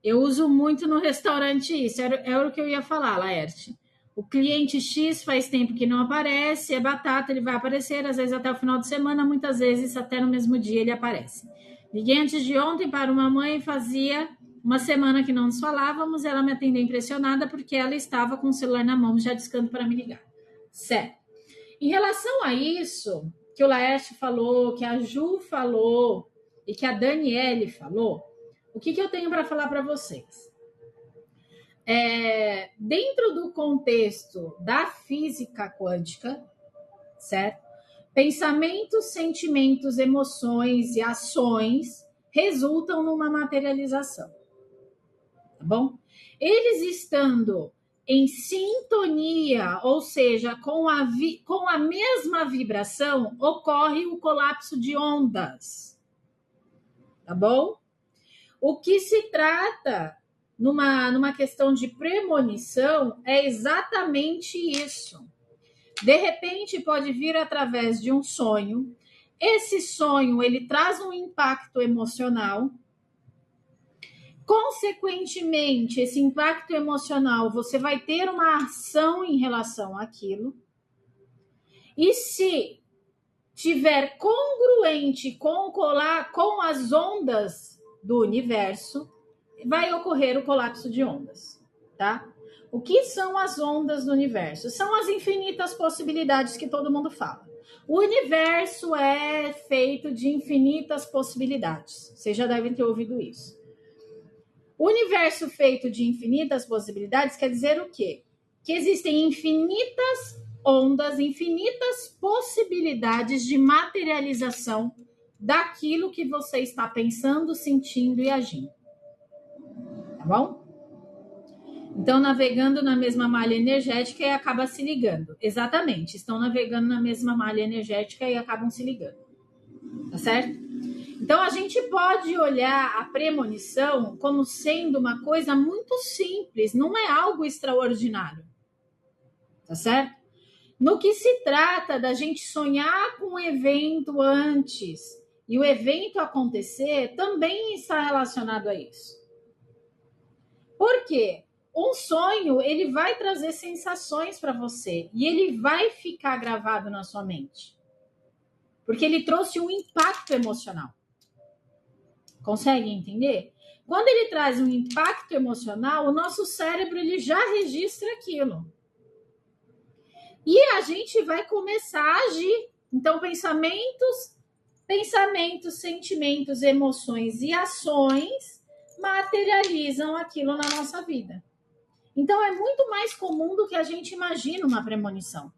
Eu uso muito no restaurante isso. Era o que eu ia falar, Laerte. O cliente X faz tempo que não aparece, é batata, ele vai aparecer, às vezes até o final de semana, muitas vezes até no mesmo dia ele aparece. Liguei antes de ontem para uma mãe, fazia uma semana que não nos falávamos, ela me atendeu impressionada porque ela estava com o celular na mão, já discando para me ligar. Certo. Em relação a isso, que o Laerte falou, que a Ju falou e que a Daniele falou, o que eu tenho para falar para vocês? Dentro do contexto da física quântica, certo? Pensamentos, sentimentos, emoções e ações resultam numa materialização, tá bom? Eles estando em sintonia, ou seja, com a mesma vibração, ocorre o colapso de ondas, tá bom? O que se trata numa questão de premonição é exatamente isso. De repente, pode vir através de um sonho. Esse sonho, ele traz um impacto emocional. Consequentemente, esse impacto emocional, você vai ter uma ação em relação àquilo. E se tiver congruente com as ondas do universo, vai ocorrer o colapso de ondas, tá? O que são as ondas do universo? São as infinitas possibilidades que todo mundo fala. O universo é feito de infinitas possibilidades. Vocês já devem ter ouvido isso. O universo feito de infinitas possibilidades quer dizer o quê? Que existem infinitas ondas, infinitas possibilidades de materialização daquilo que você está pensando, sentindo e agindo. Tá bom? Então, navegando na mesma malha energética e acaba se ligando. Exatamente, estão navegando na mesma malha energética e acabam se ligando. Tá certo? Então, a gente pode olhar a premonição como sendo uma coisa muito simples, não é algo extraordinário. Tá certo? No que se trata da gente sonhar com um evento antes e o evento acontecer, também está relacionado a isso. Por quê? Um sonho, ele vai trazer sensações para você e ele vai ficar gravado na sua mente. Porque ele trouxe um impacto emocional. Consegue entender? Quando ele traz um impacto emocional, o nosso cérebro ele já registra aquilo. E a gente vai começar a agir. Então, pensamentos, sentimentos, emoções e ações materializam aquilo na nossa vida. Então, é muito mais comum do que a gente imagina uma premonição.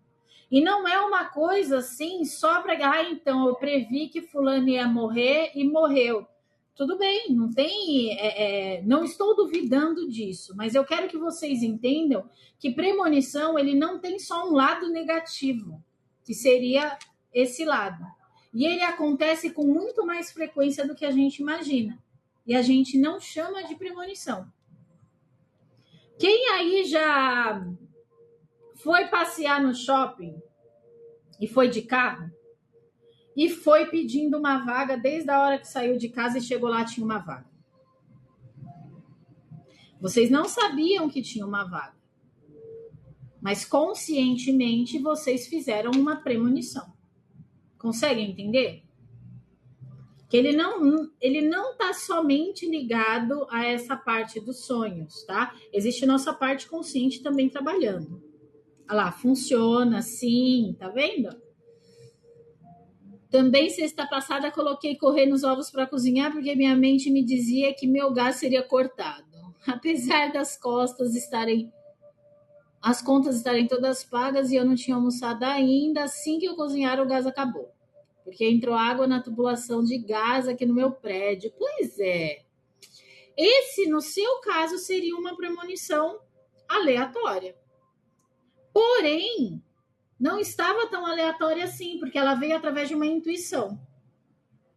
E não é uma coisa assim só para... então, eu previ que fulano ia morrer e morreu. Tudo bem, não tem... não estou duvidando disso, mas eu quero que vocês entendam que premonição, ele não tem só um lado negativo, que seria esse lado. E ele acontece com muito mais frequência do que a gente imagina. E a gente não chama de premonição. Quem aí já foi passear no shopping e foi de carro e foi pedindo uma vaga desde a hora que saiu de casa e chegou lá, tinha uma vaga? Vocês não sabiam que tinha uma vaga, mas conscientemente vocês fizeram uma premonição. Conseguem entender? Que ele não está somente ligado a essa parte dos sonhos, tá? Existe nossa parte consciente também trabalhando. Olha lá, funciona, sim, tá vendo? Também sexta passada coloquei correr nos ovos para cozinhar porque minha mente me dizia que meu gás seria cortado. Apesar das as contas estarem todas pagas e eu não tinha almoçado ainda, assim que eu cozinhar o gás acabou. Porque entrou água na tubulação de gás aqui no meu prédio. Pois é. Esse, no seu caso, seria uma premonição aleatória. Porém, não estava tão aleatória assim, porque ela veio através de uma intuição.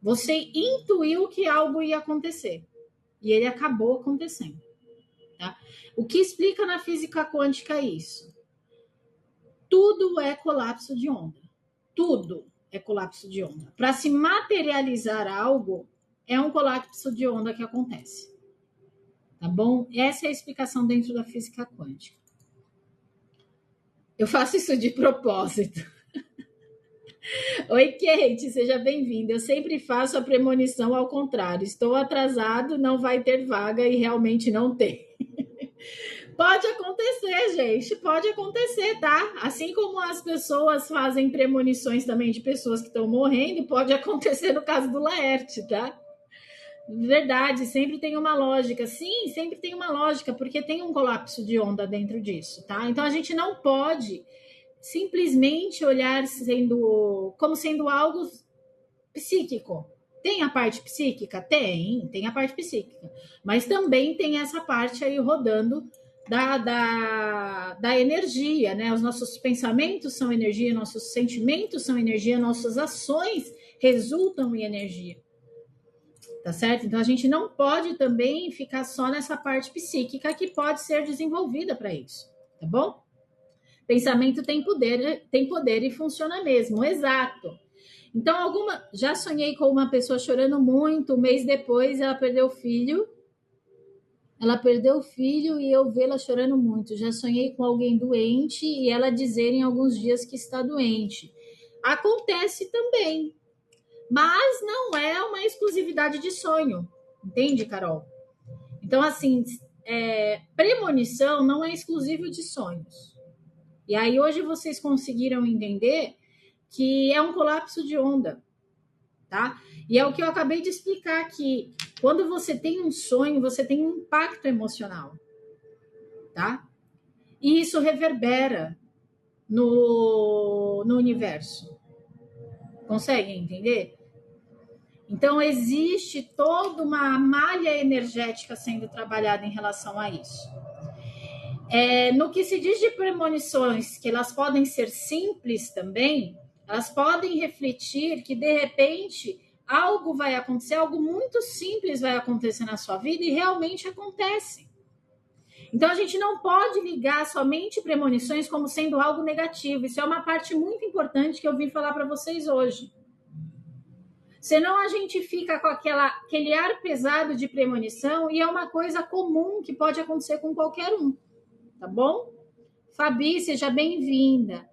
Você intuiu que algo ia acontecer. E ele acabou acontecendo. Tá? O que explica na física quântica isso? Tudo é colapso de onda. Tudo é colapso de onda. Para se materializar algo, é um colapso de onda que acontece. Tá bom? Essa é a explicação dentro da física quântica. Eu faço isso de propósito. Oi, Kate, seja bem-vinda. Eu sempre faço a premonição ao contrário. Estou atrasado, não vai ter vaga e realmente não tem. Pode acontecer, gente, pode acontecer, tá? Assim como as pessoas fazem premonições também de pessoas que estão morrendo, pode acontecer no caso do Laerte, tá? Verdade, sempre tem uma lógica. Sim, sempre tem uma lógica, porque tem um colapso de onda dentro disso, tá? Então a gente não pode simplesmente olhar como sendo algo psíquico. Tem a parte psíquica? Tem a parte psíquica. Mas também tem essa parte aí rodando da energia, né? Os nossos pensamentos são energia, nossos sentimentos são energia, nossas ações resultam em energia. Tá certo? Então a gente não pode também ficar só nessa parte psíquica que pode ser desenvolvida para isso, tá bom? Pensamento tem poder e funciona mesmo, exato. Então, já sonhei com uma pessoa chorando muito, um mês depois ela perdeu o filho. Ela perdeu o filho e eu vê-la chorando muito. Já sonhei com alguém doente e ela dizer em alguns dias que está doente. Acontece também, mas não é uma exclusividade de sonho, entende, Carol? Então, assim, premonição não é exclusivo de sonhos. E aí hoje vocês conseguiram entender que é um colapso de onda, tá? E é o que eu acabei de explicar aqui. Quando você tem um sonho, você tem um impacto emocional, tá? E isso reverbera no universo. Conseguem entender? Então, existe toda uma malha energética sendo trabalhada em relação a isso. No que se diz de premonições, que elas podem ser simples também, elas podem refletir que, de repente, algo vai acontecer, algo muito simples vai acontecer na sua vida e realmente acontece. Então, a gente não pode ligar somente premonições como sendo algo negativo. Isso é uma parte muito importante que eu vim falar para vocês hoje. Senão a gente fica com aquele ar pesado de premonição e é uma coisa comum que pode acontecer com qualquer um, tá bom? Fabi, seja bem-vinda.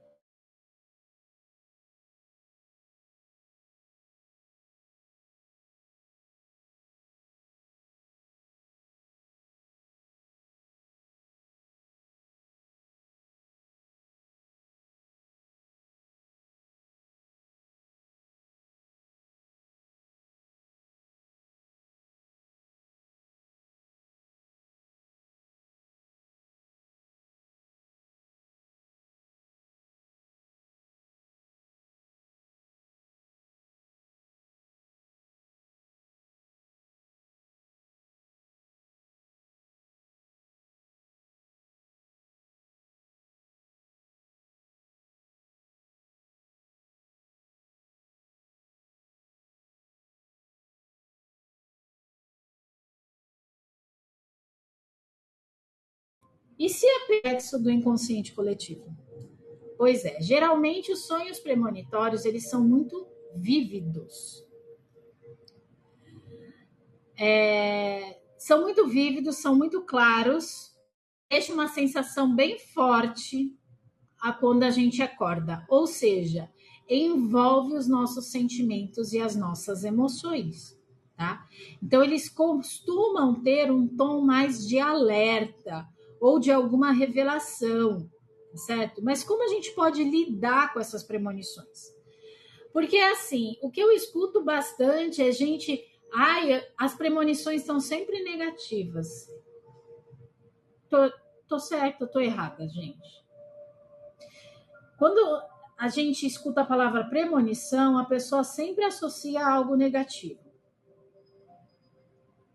E se é reflexo do inconsciente coletivo? Pois é, geralmente os sonhos premonitórios, eles são muito vívidos. São muito vívidos, são muito claros, deixa uma sensação bem forte quando a gente acorda. Ou seja, envolve os nossos sentimentos e as nossas emoções, tá? Então, eles costumam ter um tom mais de alerta ou de alguma revelação, certo? Mas como a gente pode lidar com essas premonições? Porque, assim, o que eu escuto bastante é gente... Ai, as premonições são sempre negativas. Tô certa, tô errada, gente. Quando a gente escuta a palavra premonição, a pessoa sempre associa a algo negativo.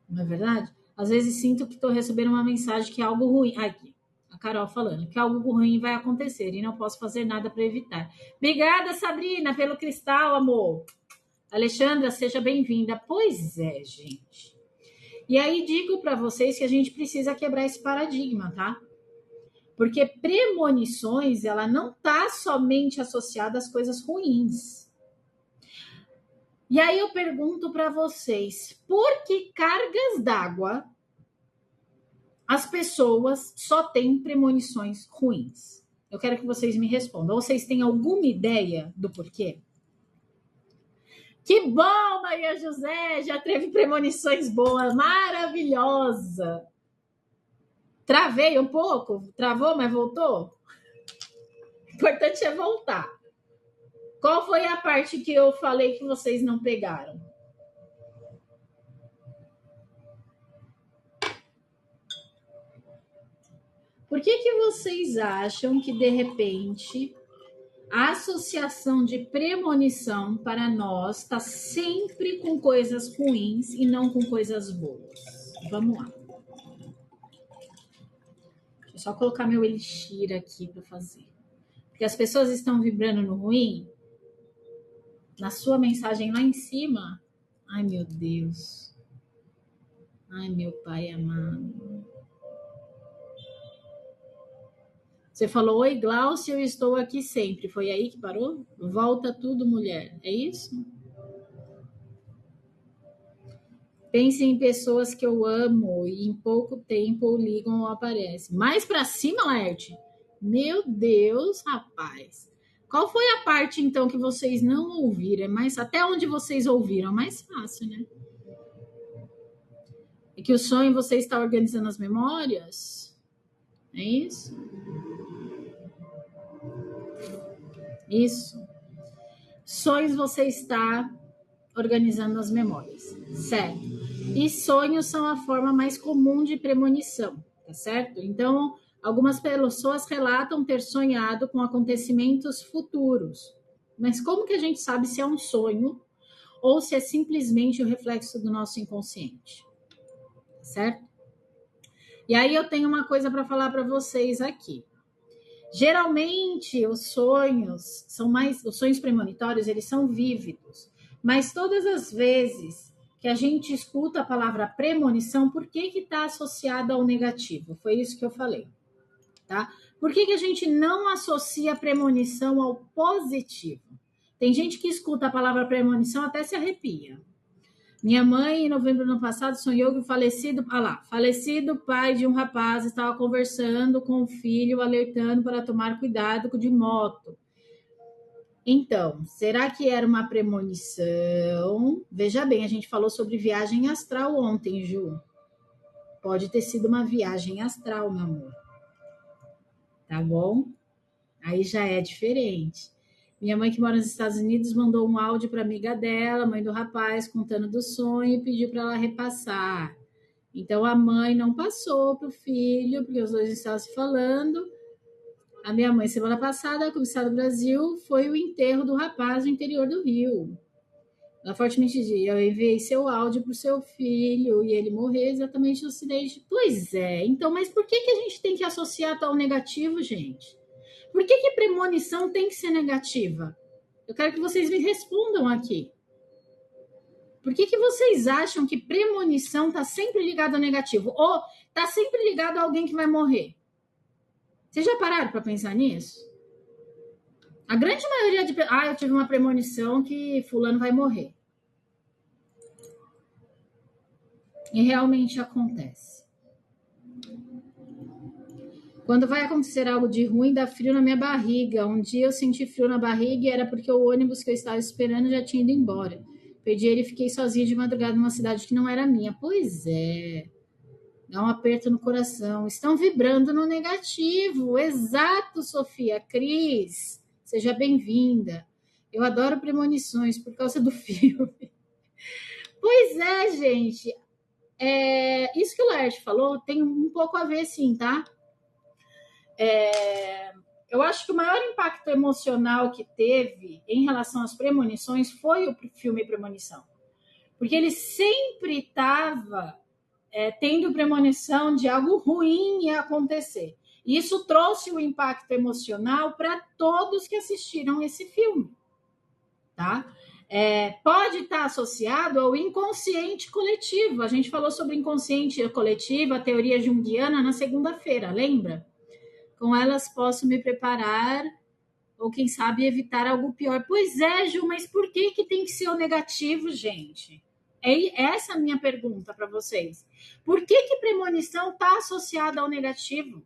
Não é verdade? Às vezes sinto que estou recebendo uma mensagem que é algo ruim. Aqui, a Carol falando que algo ruim vai acontecer e não posso fazer nada para evitar. Obrigada, Sabrina, pelo cristal, amor. Alexandra, seja bem-vinda. Pois é, gente. E aí digo para vocês que a gente precisa quebrar esse paradigma, tá? Porque premonições, ela não está somente associada às coisas ruins. E aí eu pergunto para vocês, por que cargas d'água as pessoas só têm premonições ruins? Eu quero que vocês me respondam. Vocês têm alguma ideia do porquê? Que bom, Maria José! Já teve premonições boas, maravilhosa! Travei um pouco? Travou, mas voltou? O importante é voltar. Qual foi a parte que eu falei que vocês não pegaram? Por que vocês acham que, de repente, a associação de premonição para nós está sempre com coisas ruins e não com coisas boas? Vamos lá. Deixa eu só colocar meu elixir aqui para fazer. Porque as pessoas estão vibrando no ruim. Na sua mensagem lá em cima. Ai, meu Deus. Ai, meu Pai amado. Você falou, oi, Glaucia, eu estou aqui sempre. Foi aí que parou? Volta tudo, mulher. É isso? Pense em pessoas que eu amo e em pouco tempo ou ligam ou aparecem. Mais pra cima, Laerte? Meu Deus, rapaz. Qual foi a parte, então, que vocês não ouviram? É mais, até onde vocês ouviram? É mais fácil, né? É que o sonho você está organizando as memórias? É isso? Isso. Sonhos você está organizando as memórias, certo? E sonhos são a forma mais comum de premonição, tá certo? Então, algumas pessoas relatam ter sonhado com acontecimentos futuros. Mas como que a gente sabe se é um sonho ou se é simplesmente o reflexo do nosso inconsciente? Certo? E aí eu tenho uma coisa para falar para vocês aqui. Geralmente os sonhos os sonhos premonitórios, eles são vívidos, mas todas as vezes que a gente escuta a palavra premonição, por que está associada ao negativo? Foi isso que eu falei, tá? Por que a gente não associa a premonição ao positivo? Tem gente que escuta a palavra premonição até se arrepia. Minha mãe, em novembro do ano passado, sonhou que o falecido pai de um rapaz estava conversando com o filho, alertando para tomar cuidado de moto. Então, será que era uma premonição? Veja bem, a gente falou sobre viagem astral ontem, Ju. Pode ter sido uma viagem astral, meu amor. Tá bom? Aí já é diferente. Minha mãe, que mora nos Estados Unidos, mandou um áudio para amiga dela, mãe do rapaz, contando do sonho e pediu para ela repassar. Então, a mãe não passou para o filho, porque os dois estavam se falando. A minha mãe, semana passada, como estado do Brasil, foi o enterro do rapaz no interior do Rio. Ela fortemente disse, eu enviei seu áudio para o seu filho e ele morreu exatamente no acidente. Pois é, então, mas por que a gente tem que associar tal negativo, gente? Por que premonição tem que ser negativa? Eu quero que vocês me respondam aqui. Por que vocês acham que premonição está sempre ligada ao negativo? Ou está sempre ligado a alguém que vai morrer? Vocês já pararam para pensar nisso? A grande maioria de... eu tive uma premonição que fulano vai morrer. E realmente acontece. Quando vai acontecer algo de ruim, dá frio na minha barriga. Um dia eu senti frio na barriga e era porque o ônibus que eu estava esperando já tinha ido embora. Perdi ele e fiquei sozinha de madrugada numa cidade que não era minha. Pois é. Dá um aperto no coração. Estão vibrando no negativo. Exato, Sofia. Cris, seja bem-vinda. Eu adoro premonições por causa do filme. Pois é, gente. Isso que o Laerte falou tem um pouco a ver, sim, tá? Eu acho que o maior impacto emocional que teve em relação às premonições foi o filme Premonição. Porque ele sempre estava tendo premonição de algo ruim ia acontecer. E isso trouxe o impacto emocional para todos que assistiram esse filme. Tá? pode estar associado ao inconsciente coletivo. A gente falou sobre inconsciente coletivo, a teoria junguiana, na segunda-feira, lembra? Com elas posso me preparar ou, quem sabe, evitar algo pior. Pois é, Ju, mas por que tem que ser o negativo, gente? É essa a minha pergunta para vocês. Por que premonição está associada ao negativo?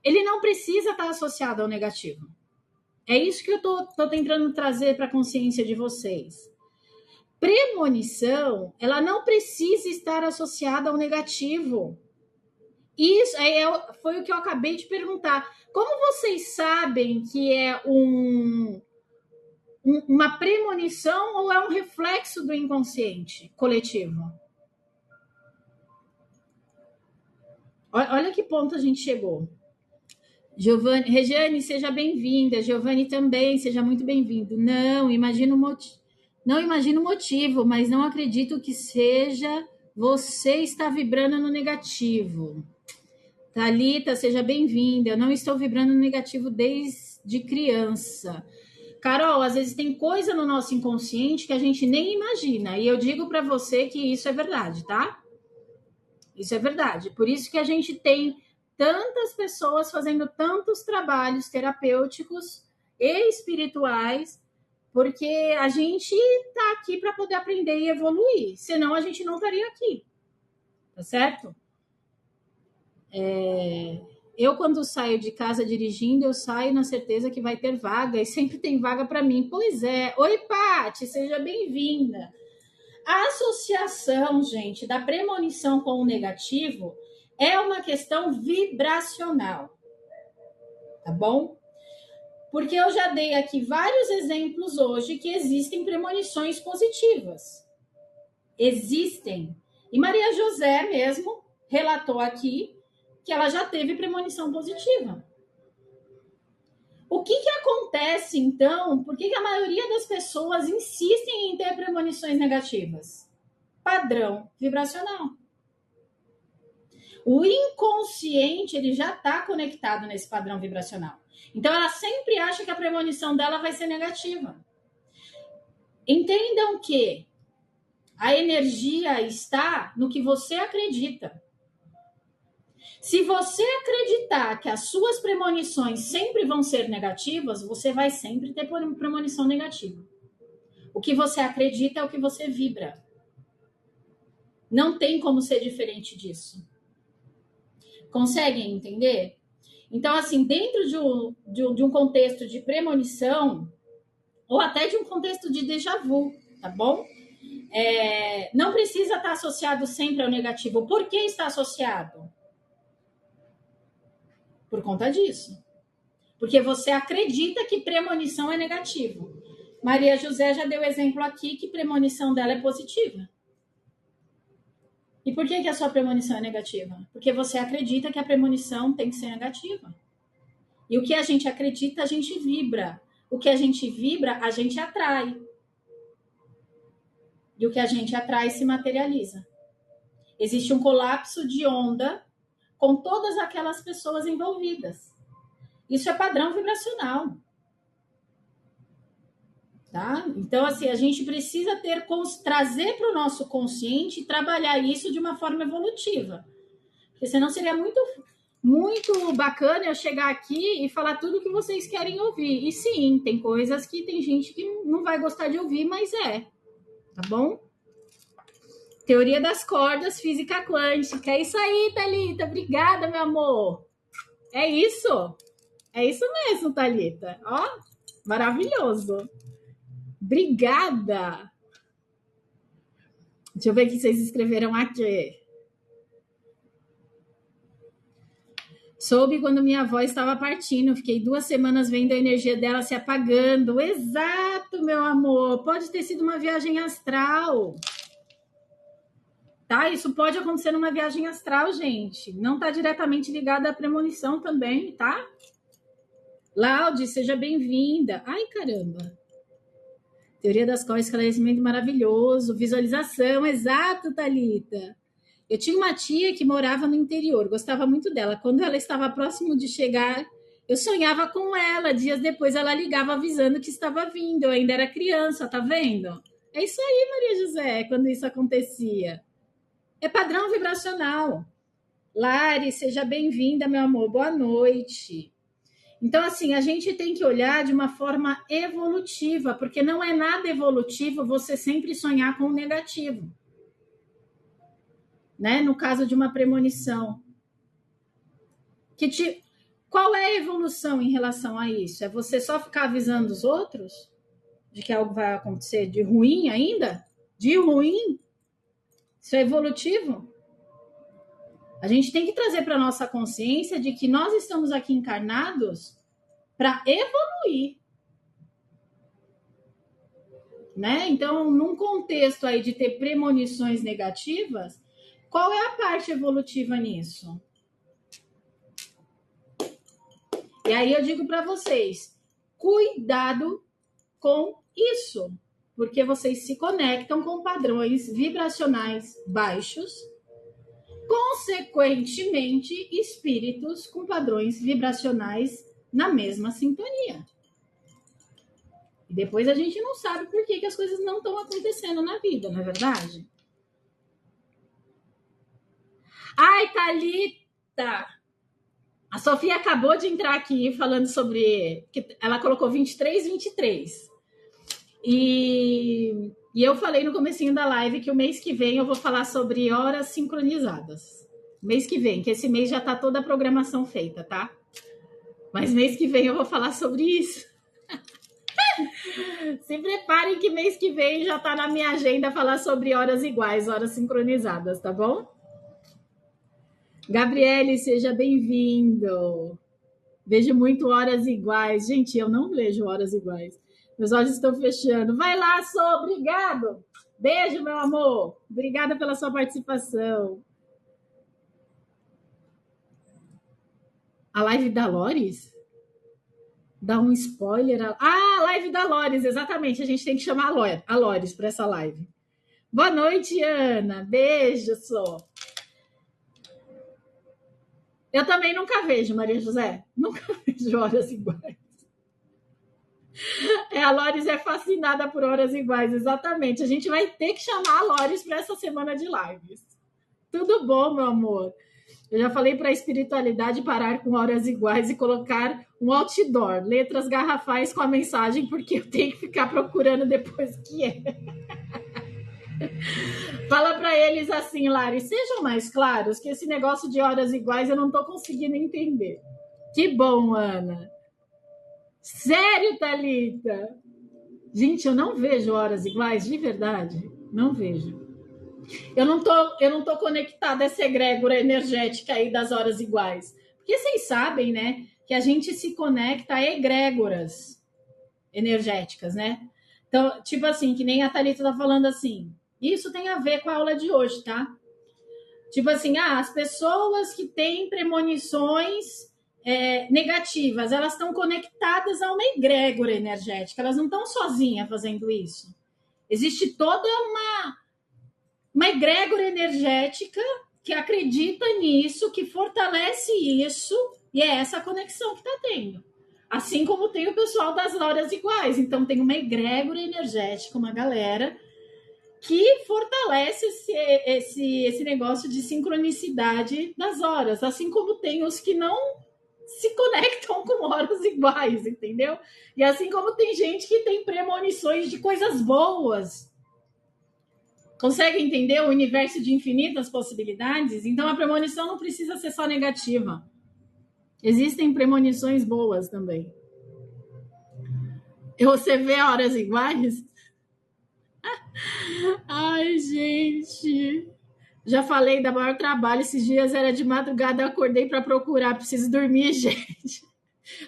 Ele não precisa estar associado ao negativo. É isso que eu estou tentando trazer para a consciência de vocês. Premonição, ela não precisa estar associada ao negativo. Isso foi o que eu acabei de perguntar. Como vocês sabem que é uma premonição ou é um reflexo do inconsciente coletivo? Olha que ponto a gente chegou. Giovanni, Regiane, seja bem-vinda. Giovanni também, seja muito bem-vindo. Não imagino o motivo, mas não acredito que seja você está vibrando no negativo. Thalita, seja bem-vinda. Eu não estou vibrando no negativo desde criança. Carol, às vezes tem coisa no nosso inconsciente que a gente nem imagina. E eu digo para você que isso é verdade, tá? Isso é verdade. Por isso que a gente tem tantas pessoas fazendo tantos trabalhos terapêuticos e espirituais, porque a gente está aqui para poder aprender e evoluir. Senão a gente não estaria aqui. Tá certo? Eu, quando saio de casa dirigindo, eu saio na certeza que vai ter vaga e sempre tem vaga para mim. Pois é. Oi, Paty, seja bem-vinda. A associação, gente, da premonição com o negativo é uma questão vibracional, tá bom? Porque eu já dei aqui vários exemplos hoje que existem premonições positivas. Existem. E Maria José mesmo relatou aqui que ela já teve premonição positiva. O que acontece, então? Por que a maioria das pessoas insistem em ter premonições negativas? Padrão vibracional. O inconsciente, ele já está conectado nesse padrão vibracional. Então, ela sempre acha que a premonição dela vai ser negativa. Entendam que a energia está no que você acredita. Se você acreditar que as suas premonições sempre vão ser negativas, você vai sempre ter premonição negativa. O que você acredita é o que você vibra. Não tem como ser diferente disso. Conseguem entender? Então, assim, dentro de um contexto de premonição, ou até de um contexto de déjà vu, tá bom? Não precisa estar associado sempre ao negativo. Por que está associado? Por conta disso. Porque você acredita que premonição é negativo. Maria José já deu exemplo aqui que premonição dela é positiva. E por que a sua premonição é negativa? Porque você acredita que a premonição tem que ser negativa. E o que a gente acredita, a gente vibra. O que a gente vibra, a gente atrai. E o que a gente atrai se materializa. Existe um colapso de onda com todas aquelas pessoas envolvidas. Isso é padrão vibracional. Tá? Então, assim, a gente precisa trazer para o nosso consciente e trabalhar isso de uma forma evolutiva. Porque senão seria muito bacana eu chegar aqui e falar tudo o que vocês querem ouvir. E sim, tem coisas que tem gente que não vai gostar de ouvir, mas tá bom? Teoria das cordas, física quântica. É isso aí, Thalita. Obrigada, meu amor. É isso. É isso mesmo, Thalita. Ó, maravilhoso. Obrigada. Deixa eu ver o que vocês escreveram aqui. Soube quando minha avó estava partindo. Fiquei 2 semanas vendo a energia dela se apagando. Exato, meu amor. Pode ter sido uma viagem astral. Tá? Isso pode acontecer numa viagem astral, gente. Não está diretamente ligada à premonição também, tá? Laude, seja bem-vinda. Ai, caramba. Teoria das cores, esclarecimento maravilhoso. Visualização, exato, Thalita. Eu tinha uma tia que morava no interior, gostava muito dela. Quando ela estava próximo de chegar Eu sonhava com ela, dias depois ela ligava avisando que estava vindo, eu ainda era criança, tá vendo? É isso aí, Maria José, quando isso acontecia. É padrão vibracional. Lari, seja bem-vinda, meu amor, boa noite. Então, assim, a gente tem que olhar de uma forma evolutiva, porque não é nada evolutivo você sempre sonhar com o negativo, né? No caso de uma premonição. Qual é a evolução em relação a isso? É você só ficar avisando os outros de que algo vai acontecer de ruim ainda? De ruim? Isso é evolutivo? A gente tem que trazer para a nossa consciência de que nós estamos aqui encarnados para evoluir. Né? Então, num contexto aí de ter premonições negativas, qual é a parte evolutiva nisso? E aí eu digo para vocês, cuidado com isso, porque vocês se conectam com padrões vibracionais baixos, consequentemente, espíritos com padrões vibracionais na mesma sintonia. E depois a gente não sabe por que as coisas não estão acontecendo na vida, não é verdade? Ai, Thalita! A Sofia acabou de entrar aqui falando sobre... Ela colocou 23, 23. E eu falei no comecinho da live que o mês que vem eu vou falar sobre horas sincronizadas. Mês que vem, que esse mês já tá toda a programação feita, tá? Mas mês que vem eu vou falar sobre isso. Se preparem que mês que vem já tá na minha agenda falar sobre horas iguais, horas sincronizadas, tá bom? Gabriele, seja bem-vindo. Vejo muito horas iguais. Gente, eu não vejo horas iguais. Meus olhos estão fechando. Vai lá, Sô, obrigado. Beijo, meu amor. Obrigada pela sua participação. A live da Lores? Dá um spoiler. Ah, a live da Lores, exatamente. A gente tem que chamar a Lores para essa live. Boa noite, Ana. Beijo, Sô. Eu também nunca vejo, Maria José. Nunca vejo horas iguais. A Lores é fascinada por horas iguais, exatamente. A gente vai ter que chamar a Lores para essa semana de lives. Tudo bom, meu amor? Eu já falei para a espiritualidade parar com horas iguais e colocar um outdoor, letras garrafais com a mensagem, porque eu tenho que ficar procurando depois o que é. Fala para eles assim, Lari, sejam mais claros, que esse negócio de horas iguais eu não estou conseguindo entender. Que bom, Ana. Sério, Thalita? Gente, eu não vejo horas iguais, de verdade. Não vejo. Eu não tô conectada a essa egrégora energética aí das horas iguais. Porque vocês sabem, né, que a gente se conecta a egrégoras energéticas, né? Então, tipo assim, que nem a Thalita tá falando assim. Isso tem a ver com a aula de hoje, tá? Tipo assim, as pessoas que têm premonições negativas, elas estão conectadas a uma egrégora energética, elas não estão sozinhas fazendo isso. Existe toda uma egrégora energética que acredita nisso, que fortalece isso, e é essa conexão que está tendo. Assim como tem o pessoal das horas iguais. Então, tem uma egrégora energética, uma galera que fortalece esse negócio de sincronicidade das horas. Assim como tem os que não se conectam com horas iguais, entendeu? E assim como tem gente que tem premonições de coisas boas. Consegue entender o universo de infinitas possibilidades? Então, a premonição não precisa ser só negativa. Existem premonições boas também. E você vê horas iguais? Ai, gente. Já falei da maior trabalho. Esses dias era de madrugada, eu acordei para procurar. Preciso dormir, gente.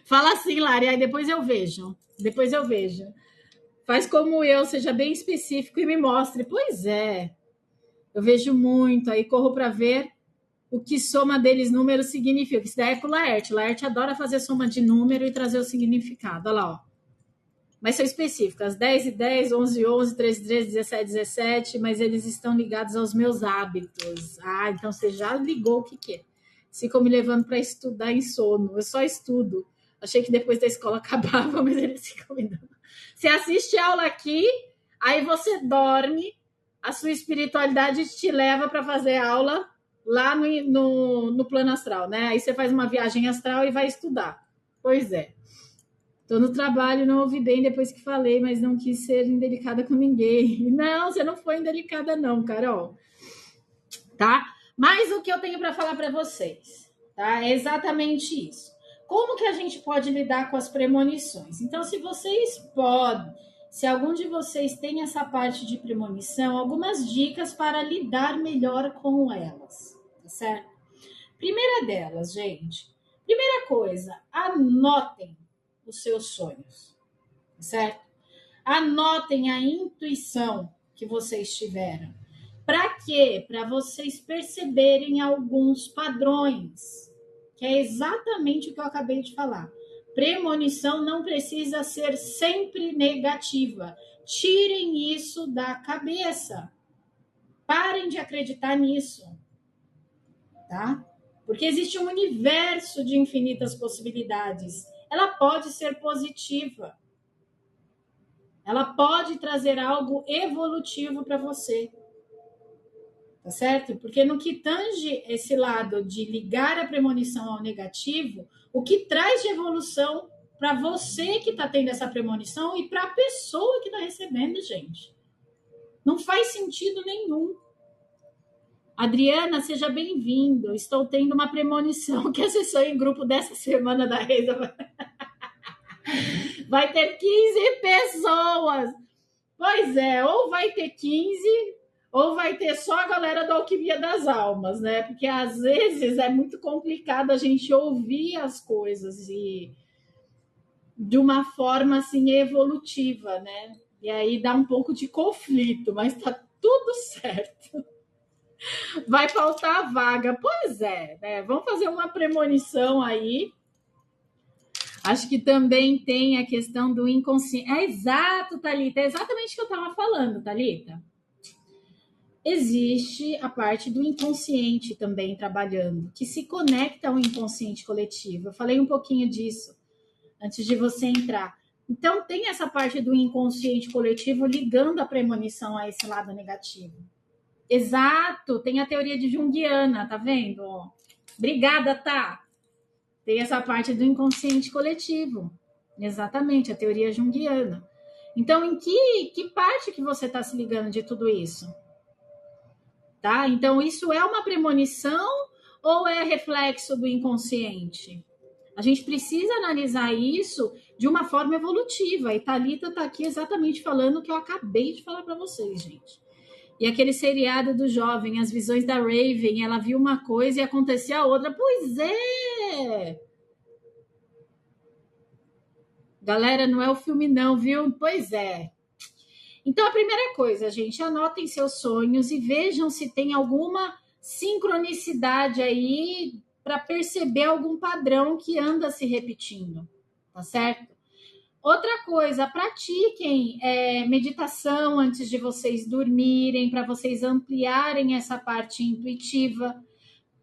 Fala assim, Lari. Aí depois eu vejo. Depois eu vejo. Faz como eu, seja bem específico e me mostre. Pois é. Eu vejo muito, aí corro para ver o que soma deles números significa. Isso daí é com o Laerte. O Laerte adora fazer soma de número e trazer o significado. Olha lá, ó. Mas são específicas. 10 e 10, 11 e 11, 13 e 13, 17 e 17, mas eles estão ligados aos meus hábitos. Ah, então você já ligou o que é. Ficam me levando para estudar em sono. Eu só estudo. Achei que depois da escola acabava, mas eles ficam indo. Você assiste aula aqui, aí você dorme, a sua espiritualidade te leva para fazer aula lá no plano astral, né? Aí você faz uma viagem astral e vai estudar. Pois é. Tô no trabalho, não ouvi bem depois que falei, mas não quis ser indelicada com ninguém. Não, você não foi indelicada não, Carol. Tá? Mas o que eu tenho para falar para vocês, tá? É exatamente isso. Como que a gente pode lidar com as premonições? Então, se vocês podem, se algum de vocês tem essa parte de premonição, algumas dicas para lidar melhor com elas, tá certo? Primeira delas, gente. Primeira coisa, anotem os seus sonhos, tá certo? Anotem a intuição que vocês tiveram. Para quê? Para vocês perceberem alguns padrões, que é exatamente o que eu acabei de falar. Premonição não precisa ser sempre negativa. Tirem isso da cabeça. Parem de acreditar nisso, tá? Porque existe um universo de infinitas possibilidades. Ela pode ser positiva. Ela pode trazer algo evolutivo para você. Tá certo? Porque no que tange esse lado de ligar a premonição ao negativo, o que traz de evolução para você que está tendo essa premonição e para a pessoa que está recebendo, gente. Não faz sentido nenhum. Adriana, seja bem-vindo. Estou tendo uma premonição que a sessão em grupo dessa semana da Reisa vai ter 15 pessoas. Pois é, ou vai ter 15 ou vai ter só a galera da Alquimia das Almas, né? Porque às vezes é muito complicado a gente ouvir as coisas e de uma forma assim evolutiva, né? E aí dá um pouco de conflito, mas tá tudo certo. Vai faltar a vaga. Pois é, né? Vamos fazer uma premonição aí. Acho que também tem a questão do inconsciente. É exato, Thalita. É exatamente o que eu estava falando, Thalita. Existe a parte do inconsciente também trabalhando, que se conecta ao inconsciente coletivo. Eu falei um pouquinho disso antes de você entrar. Então, tem essa parte do inconsciente coletivo ligando a premonição a esse lado negativo. Exato, tem a teoria de Jungiana, tá vendo? Obrigada, Tá. Tem essa parte do inconsciente coletivo. Exatamente, a teoria junguiana. Então, em que parte que você está se ligando de tudo isso? Tá? Então, isso é uma premonição ou é reflexo do inconsciente? A gente precisa analisar isso de uma forma evolutiva. E Thalita está aqui exatamente falando o que eu acabei de falar para vocês, gente. E aquele seriado do jovem, As Visões da Raven, ela viu uma coisa e acontecia outra. Pois é! Galera, não é o filme não, viu? Pois é. Então, a primeira coisa, gente, anotem seus sonhos e vejam se tem alguma sincronicidade aí para perceber algum padrão que anda se repetindo, tá certo? Outra coisa, pratiquem meditação antes de vocês dormirem, para vocês ampliarem essa parte intuitiva,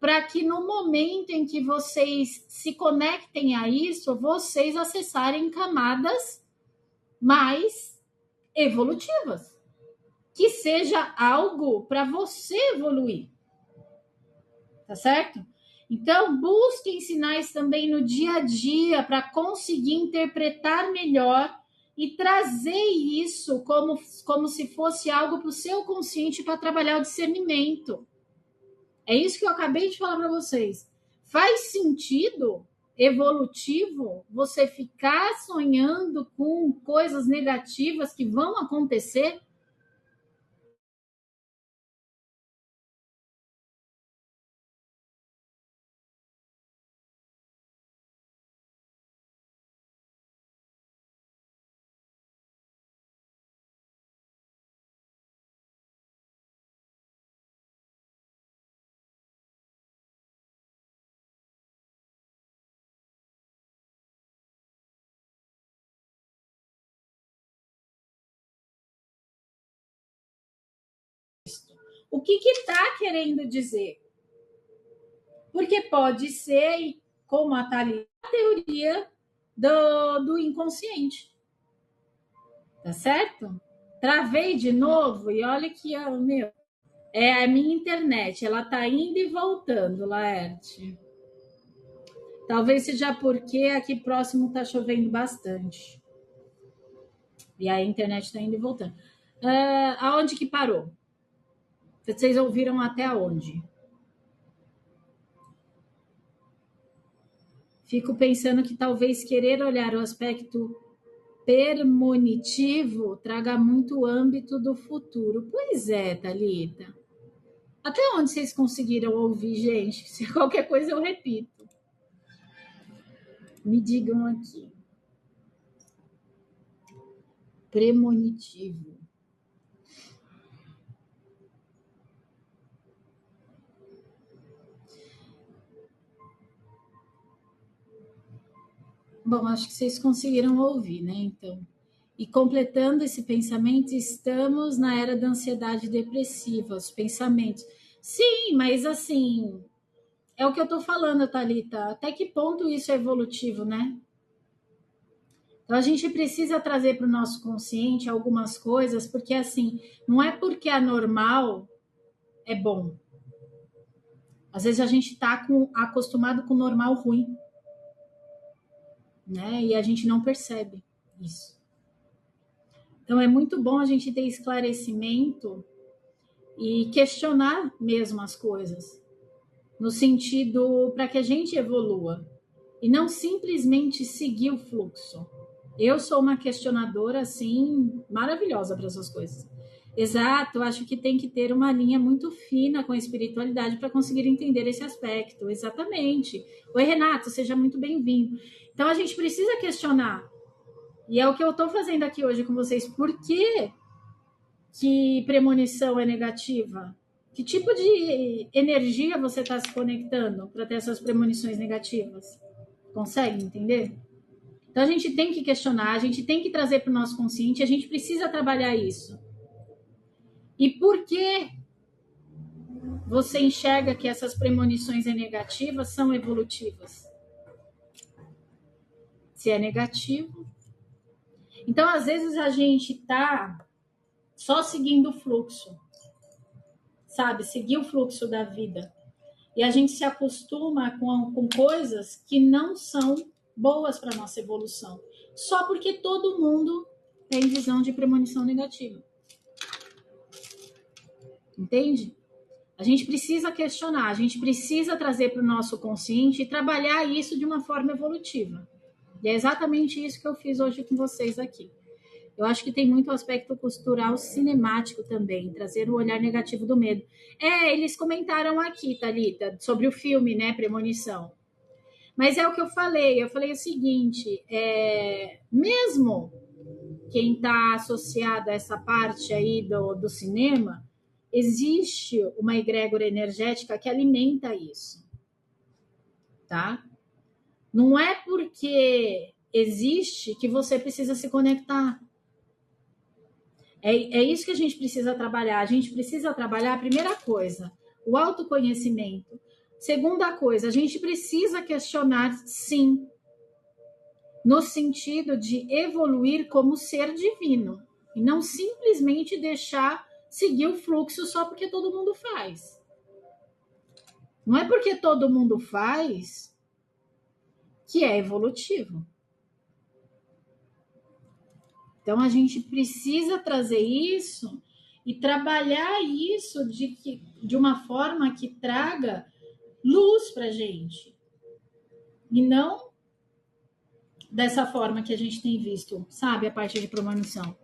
para que no momento em que vocês se conectem a isso, vocês acessarem camadas mais evolutivas, que seja algo para você evoluir, tá certo? Então, busquem sinais também no dia a dia para conseguir interpretar melhor e trazer isso como se fosse algo para o seu consciente para trabalhar o discernimento. É isso que eu acabei de falar para vocês. Faz sentido evolutivo você ficar sonhando com coisas negativas que vão acontecer? O que está querendo dizer? Porque pode ser, como a Thalita, a teoria do inconsciente. Tá certo? Travei de novo e olha que é a minha internet, ela tá indo e voltando, Laerte. Talvez seja porque aqui próximo tá chovendo bastante. E a internet tá indo e voltando. Aonde que parou? Vocês ouviram até onde? Fico pensando que talvez querer olhar o aspecto permonitivo traga muito âmbito do futuro. Pois é, Thalita. Até onde vocês conseguiram ouvir, gente? Se qualquer coisa eu repito. Me digam aqui. Premonitivo. Bom, acho que vocês conseguiram ouvir, né? Então. E completando esse pensamento, estamos na era da ansiedade depressiva, os pensamentos. Sim, mas assim, é o que eu tô falando, Thalita. Até que ponto isso é evolutivo, né? Então a gente precisa trazer para o nosso consciente algumas coisas, porque assim, não é porque é normal é bom. Às vezes a gente está acostumado com o normal ruim, né? E a gente não percebe isso. Então é muito bom a gente ter esclarecimento e questionar mesmo as coisas, no sentido para que a gente evolua e não simplesmente seguir o fluxo. Eu sou uma questionadora assim maravilhosa para essas coisas. Exato, acho que tem que ter uma linha muito fina com a espiritualidade para conseguir entender esse aspecto. Exatamente. Oi, Renato, seja muito bem-vindo. Então a gente precisa questionar. E é o que eu estou fazendo aqui hoje com vocês. Por que premonição é negativa? Que tipo de energia você está se conectando para ter essas premonições negativas? Consegue entender? Então a gente tem que questionar, a gente tem que trazer para o nosso consciente, a gente precisa trabalhar isso. E por que você enxerga que essas premonições negativas são evolutivas? Se é negativo. Então, às vezes, a gente está só seguindo o fluxo, sabe? Seguir o fluxo da vida. E a gente se acostuma com coisas que não são boas para a nossa evolução. Só porque todo mundo tem visão de premonição negativa. Entende? A gente precisa questionar, a gente precisa trazer para o nosso consciente e trabalhar isso de uma forma evolutiva. E é exatamente isso que eu fiz hoje com vocês aqui. Eu acho que tem muito aspecto cultural cinemático também, trazer o olhar negativo do medo. Eles comentaram aqui, Thalita, sobre o filme, né, Premonição. Mas é o que eu falei o seguinte, mesmo quem está associado a essa parte aí do cinema, existe uma egrégora energética que alimenta isso, tá? Não é porque existe que você precisa se conectar. É isso que a gente precisa trabalhar. A gente precisa trabalhar, a primeira coisa, o autoconhecimento. Segunda coisa, a gente precisa questionar, sim, no sentido de evoluir como ser divino. E não simplesmente deixar seguir o fluxo só porque todo mundo faz. Não é porque todo mundo faz que é evolutivo. Então a gente precisa trazer isso e trabalhar isso de uma forma que traga luz para a gente. E não dessa forma que a gente tem visto, sabe, a parte de premonição.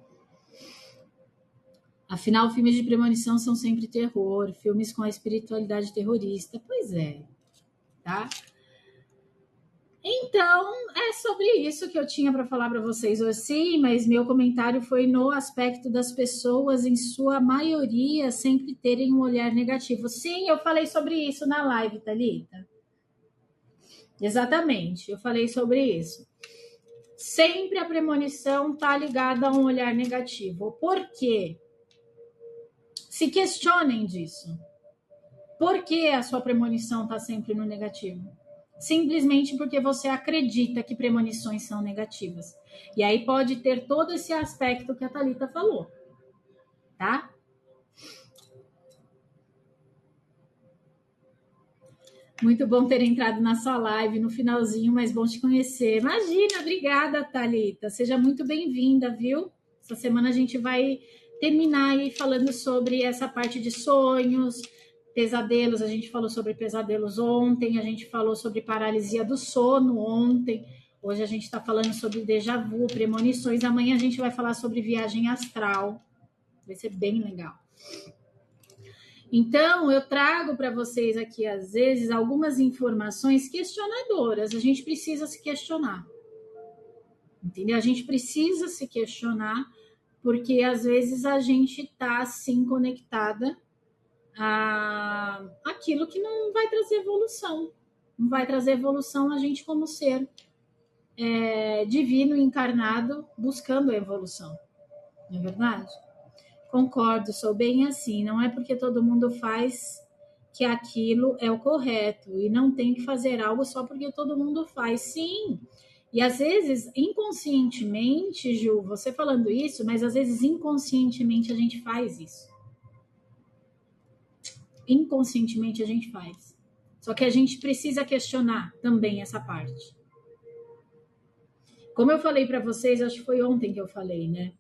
Afinal, filmes de premonição são sempre terror, filmes com a espiritualidade terrorista. Pois é, tá? Então, é sobre isso que eu tinha para falar para vocês hoje, sim, mas meu comentário foi no aspecto das pessoas, em sua maioria, sempre terem um olhar negativo. Sim, eu falei sobre isso na live, Thalita. Exatamente, eu falei sobre isso. Sempre a premonição está ligada a um olhar negativo. Por quê? Se questionem disso. Por que a sua premonição está sempre no negativo? simplesmente porque você acredita que premonições são negativas. E aí pode ter todo esse aspecto que a Thalita falou, tá? Muito bom ter entrado na sua live no finalzinho, mas bom te conhecer. Imagina, obrigada, Thalita. Seja muito bem-vinda, viu? Essa semana a gente vai terminar aí falando sobre essa parte de sonhos, pesadelos. A gente falou sobre pesadelos ontem, a gente falou sobre paralisia do sono ontem. Hoje a gente está falando sobre déjà vu, premonições. Amanhã a gente vai falar sobre viagem astral. Vai ser bem legal. Então, eu trago para vocês aqui, às vezes, algumas informações questionadoras. A gente precisa se questionar. Entendeu? A gente precisa se questionar, porque às vezes a gente está assim conectada a aquilo que não vai trazer evolução. Não vai trazer evolução a gente como ser divino, encarnado, buscando a evolução. Não é verdade? Concordo, sou bem assim. Não é porque todo mundo faz que aquilo é o correto e não tem que fazer algo só porque todo mundo faz. Sim. E às vezes, inconscientemente, Ju, você falando isso, mas às vezes inconscientemente a gente faz isso. Inconscientemente a gente faz. Só que a gente precisa questionar também essa parte. Como eu falei para vocês, acho que foi ontem que eu falei, né?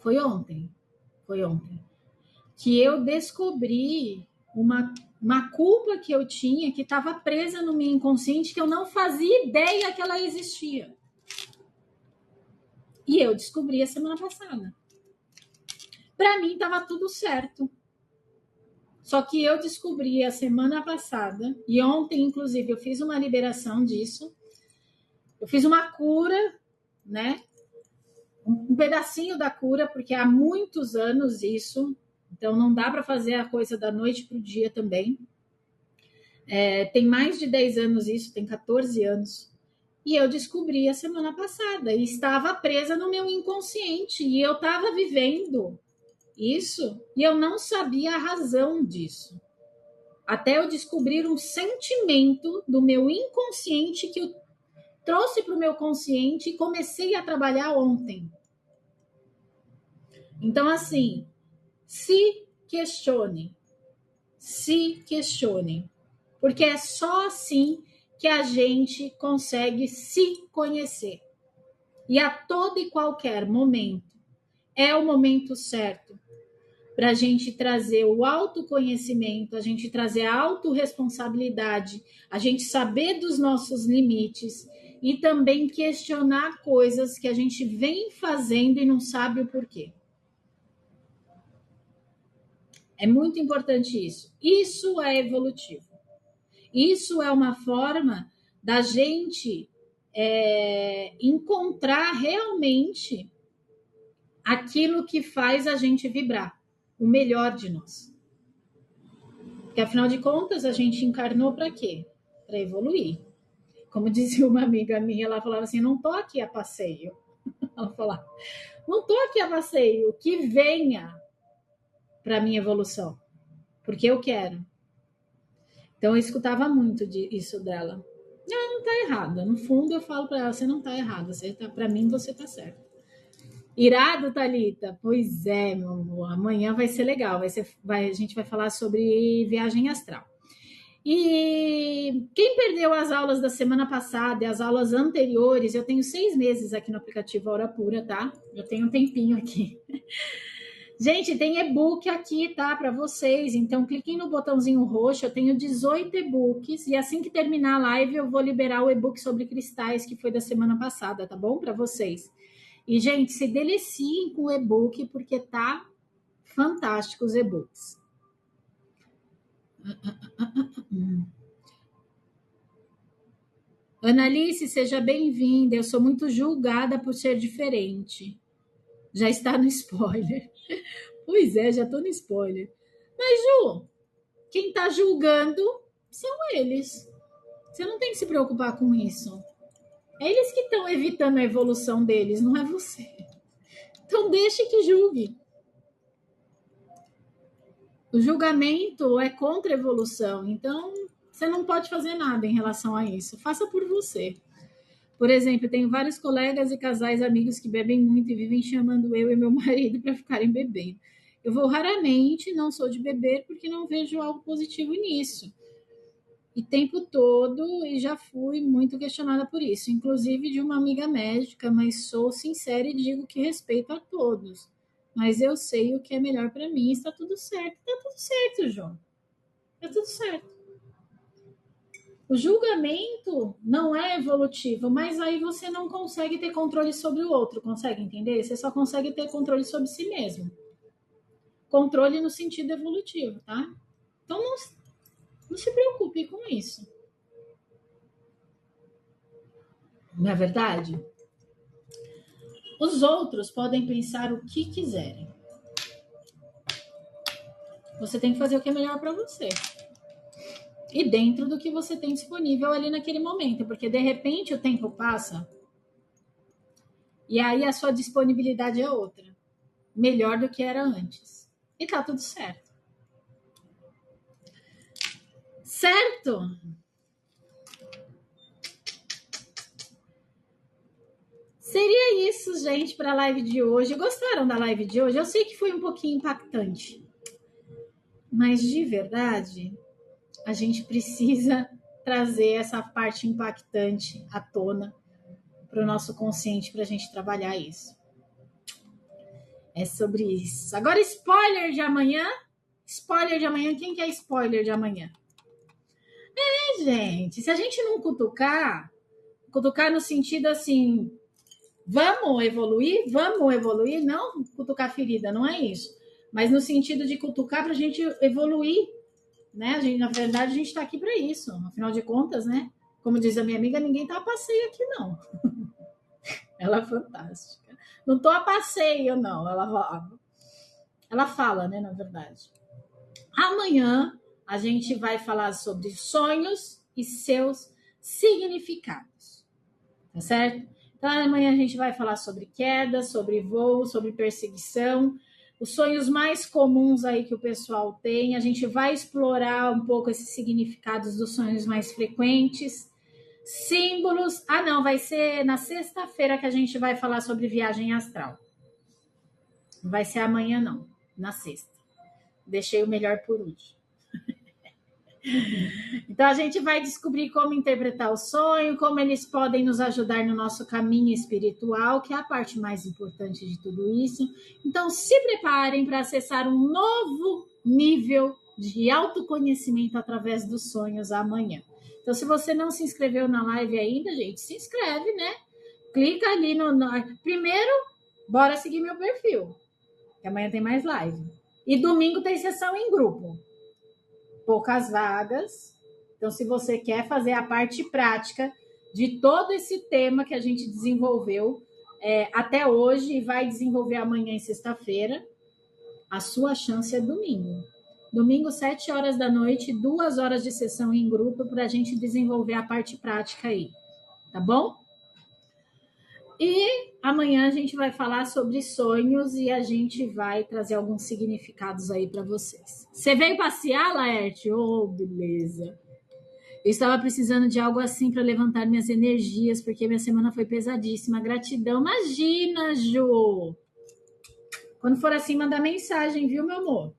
Foi ontem, que eu descobri uma culpa que eu tinha que estava presa no meu inconsciente, que eu não fazia ideia que ela existia. E eu descobri a semana passada. Para mim estava tudo certo. Só que eu descobri a semana passada, e ontem, inclusive, eu fiz uma liberação disso. Eu fiz uma cura, né? Um pedacinho da cura, porque há muitos anos isso. Então, não dá para fazer a coisa da noite para o dia também. Tem mais de 10 anos isso, tem 14 anos. E eu descobri a semana passada. E estava presa no meu inconsciente. E eu estava vivendo isso. E eu não sabia a razão disso. Até eu descobrir um sentimento do meu inconsciente que eu trouxe para o meu consciente e comecei a trabalhar ontem. Então, assim, se questione. Se questione. Porque é só assim que a gente consegue se conhecer. E a todo e qualquer momento é o momento certo para a gente trazer o autoconhecimento, a gente trazer a autorresponsabilidade, a gente saber dos nossos limites e também questionar coisas que a gente vem fazendo e não sabe o porquê. É muito importante isso. Isso é evolutivo. Isso é uma forma da gente encontrar realmente aquilo que faz a gente vibrar, o melhor de nós. Porque, afinal de contas, a gente encarnou para quê? Para evoluir. Como dizia uma amiga minha, ela falava assim, não tô aqui a passeio. Ela falava, não tô aqui a passeio, que venha para minha evolução, porque eu quero. Então, eu escutava muito isso dela. Não tá errada. No fundo, eu falo para ela, você não tá errada. Para mim, você tá certa. Irado, Thalita? Pois é, meu amor. Amanhã vai ser legal. A gente vai falar sobre viagem astral. E quem perdeu as aulas da semana passada e as aulas anteriores, eu tenho 6 meses aqui no aplicativo Hora Pura, tá? Eu tenho um tempinho aqui. Gente, tem e-book aqui, tá? Para vocês. Então, cliquem no botãozinho roxo. Eu tenho 18 e-books. E assim que terminar a live, eu vou liberar o e-book sobre cristais, que foi da semana passada, tá bom? Para vocês. E, gente, se deliciem com o e-book, porque tá fantástico os e-books. Analice, seja bem-vinda. Eu sou muito julgada por ser diferente. Já está no spoiler. Pois é, já estou no spoiler. Mas, Ju, quem está julgando são eles. Você não tem que se preocupar com isso. É eles que estão evitando a evolução deles, não é você. Então, deixe que julgue. O julgamento é contra a evolução. Então, Você não pode fazer nada em relação a isso. Faça por você. Por exemplo, tenho vários colegas e casais amigos que bebem muito e vivem chamando eu e meu marido para ficarem bebendo. Eu vou raramente, não sou de beber porque não vejo algo positivo nisso. E tempo todo, e já fui muito questionada por isso, inclusive de uma amiga médica, mas sou sincera e digo que respeito a todos. Mas eu sei o que é melhor para mim, está tudo certo. Está tudo certo, João. Está tudo certo. O julgamento não é evolutivo, mas aí você não consegue ter controle sobre o outro, consegue entender? Você só consegue ter controle sobre si mesmo. Controle no sentido evolutivo, tá? Então não se preocupe com isso. Não é verdade? Os outros podem pensar o que quiserem. Você tem que fazer o que é melhor para você. E dentro do que você tem disponível ali naquele momento, porque de repente o tempo passa e aí a sua disponibilidade é outra, melhor do que era antes. E tá tudo certo. Certo? Seria isso, gente, para a live de hoje. Gostaram da live de hoje? Eu sei que foi um pouquinho impactante, mas de verdade, a gente precisa trazer essa parte impactante à tona para o nosso consciente, para a gente trabalhar isso. É sobre isso. Agora, spoiler de amanhã. Spoiler de amanhã. Quem quer spoiler de amanhã? Gente, se a gente não cutucar no sentido assim, vamos evoluir, não cutucar ferida, não é isso. Mas no sentido de cutucar para a gente evoluir, né? Na verdade, a gente está aqui para isso. Afinal de contas, né? Como diz a minha amiga, ninguém tá a passeio aqui, não. Ela é fantástica. Não tô a passeio, não. Ela fala, né? Na verdade. Amanhã a gente vai falar sobre sonhos e seus significados. Tá certo? Então, amanhã a gente vai falar sobre queda, sobre voo, sobre perseguição, os sonhos mais comuns aí que o pessoal tem. A gente vai explorar um pouco esses significados dos sonhos mais frequentes, símbolos. Ah, não, vai ser na sexta-feira que a gente vai falar sobre viagem astral. Não vai ser amanhã, não, na sexta. Deixei o melhor por último. Então, a gente vai descobrir como interpretar o sonho, como eles podem nos ajudar no nosso caminho espiritual, que é a parte mais importante de tudo isso. Então, se preparem para acessar um novo nível de autoconhecimento através dos sonhos amanhã. Então, se você não se inscreveu na live ainda, gente, se inscreve, né? Clica ali Primeiro, bora seguir meu perfil, que amanhã tem mais live. E domingo tem sessão em grupo. Poucas vagas. Então, se você quer fazer a parte prática de todo esse tema que a gente desenvolveu até hoje e vai desenvolver amanhã e sexta-feira, a sua chance é domingo. Domingo, 7 horas da noite, 2 horas de sessão em grupo para a gente desenvolver a parte prática aí. Tá bom? E amanhã a gente vai falar sobre sonhos e a gente vai trazer alguns significados aí para vocês. Você veio passear, Laerte? Oh, beleza. Eu estava precisando de algo assim para levantar minhas energias, porque minha semana foi pesadíssima. Gratidão. Imagina, Ju. Quando for assim, manda mensagem, viu, meu amor?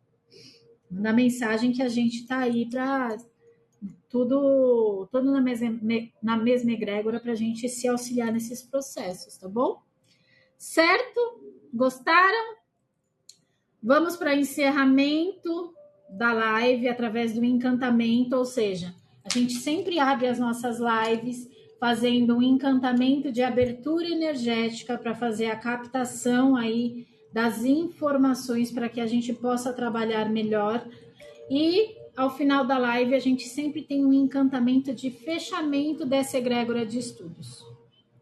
Manda mensagem que a gente tá aí para tudo na mesma egrégora para a gente se auxiliar nesses processos, tá bom? Certo? Gostaram? Vamos para encerramento da live através do encantamento, ou seja, a gente sempre abre as nossas lives fazendo um encantamento de abertura energética para fazer a captação aí das informações para que a gente possa trabalhar melhor. E ao final da live a gente sempre tem um encantamento de fechamento dessa egrégora de estudos,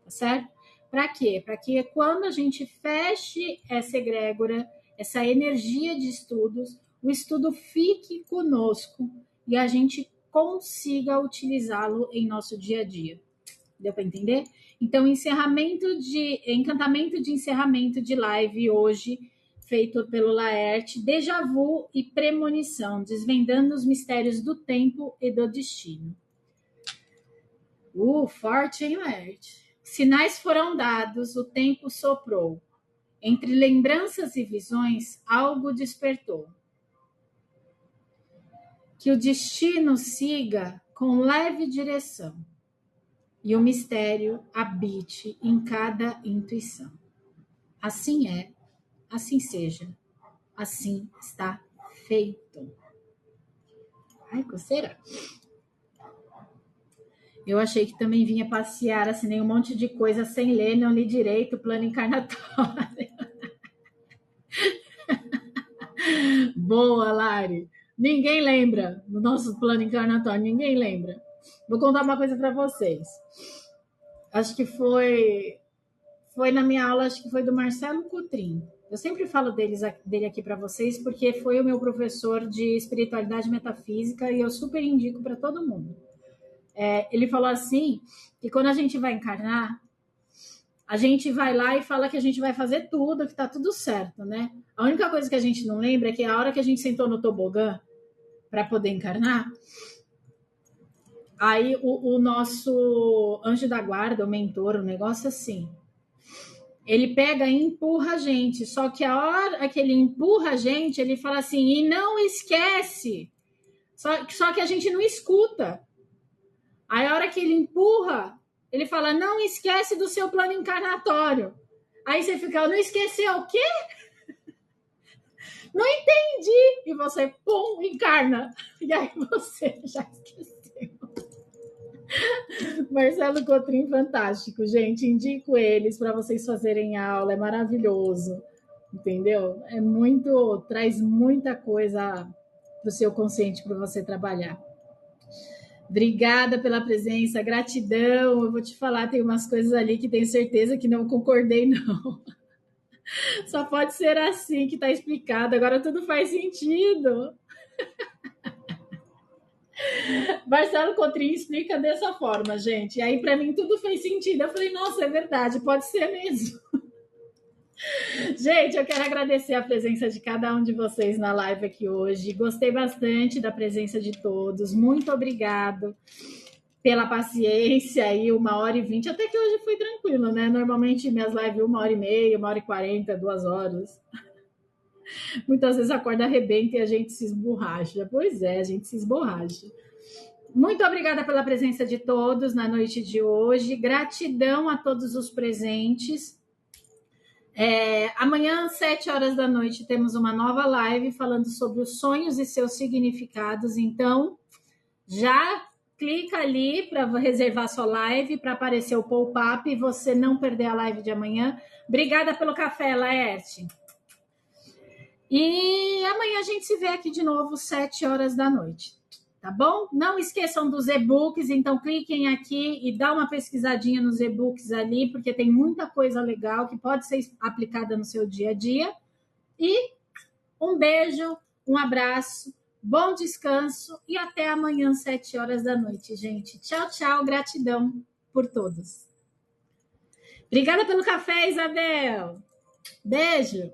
tá certo? Para quê? Para que quando a gente feche essa egrégora, essa energia de estudos, o estudo fique conosco e a gente consiga utilizá-lo em nosso dia a dia. Deu para entender? Então, encantamento de encerramento de live hoje, feito pelo Laerte, Déjà Vu e Premonição, desvendando os mistérios do tempo e do destino. Forte, hein, Laerte? Sinais foram dados, o tempo soprou. Entre lembranças e visões, algo despertou. Que o destino siga com leve direção e o mistério habite em cada intuição. Assim é, assim seja, assim está feito. Ai, coceira. Eu achei que também vinha passear, assinei um monte de coisa sem ler, não li direito, plano encarnatório. Boa, Lari. Ninguém lembra do nosso plano encarnatório, ninguém lembra. Vou contar uma coisa para vocês. Acho que foi na minha aula, acho que foi do Marcelo Cotrim. Eu sempre falo dele aqui para vocês, porque foi o meu professor de espiritualidade metafísica e eu super indico para todo mundo. Ele falou assim, que quando a gente vai encarnar, a gente vai lá e fala que a gente vai fazer tudo, que tá tudo certo, né? A única coisa que a gente não lembra é que a hora que a gente sentou no tobogã para poder encarnar, aí o nosso anjo da guarda, o mentor, um negócio assim, ele pega e empurra a gente, só que a hora que ele empurra a gente, ele fala assim, e não esquece, só que a gente não escuta. Aí a hora que ele empurra, ele fala, não esquece do seu plano encarnatório. Aí você fica, não esqueceu o quê? Não entendi. E você, pum, encarna. E aí você já esqueceu. Marcelo Cotrim, fantástico, gente. Indico eles para vocês fazerem aula. É maravilhoso. Entendeu? Traz muita coisa para o seu consciente para você trabalhar. Obrigada pela presença, gratidão. Eu vou te falar, tem umas coisas ali que tenho certeza que não concordei, não. Só pode ser assim que está explicado. Agora tudo faz sentido. Marcelo Cotrim explica dessa forma, gente. E aí, para mim, tudo fez sentido. Eu falei, nossa, é verdade, pode ser mesmo. Gente, eu quero agradecer a presença de cada um de vocês na live aqui hoje. Gostei bastante da presença de todos. Muito obrigado pela paciência aí, 1h20. Até que hoje foi tranquilo, né? Normalmente minhas lives 1h30, 1h40, 2 horas. Muitas vezes a corda arrebenta e a gente se esborracha. Pois é, a gente se esborracha. Muito obrigada pela presença de todos na noite de hoje. Gratidão a todos os presentes. Amanhã, às 7 horas da noite, temos uma nova live falando sobre os sonhos e seus significados. Então, já clica ali para reservar sua live, para aparecer o pop-up e você não perder a live de amanhã. Obrigada pelo café, Laerte. E amanhã a gente se vê aqui de novo, 7 horas da noite. Tá bom? Não esqueçam dos e-books, então cliquem aqui e dá uma pesquisadinha nos e-books ali, porque tem muita coisa legal que pode ser aplicada no seu dia a dia. E um beijo, um abraço, bom descanso e até amanhã, 7 horas da noite, gente. Tchau, tchau, gratidão por todos. Obrigada pelo café, Isabel. Beijo.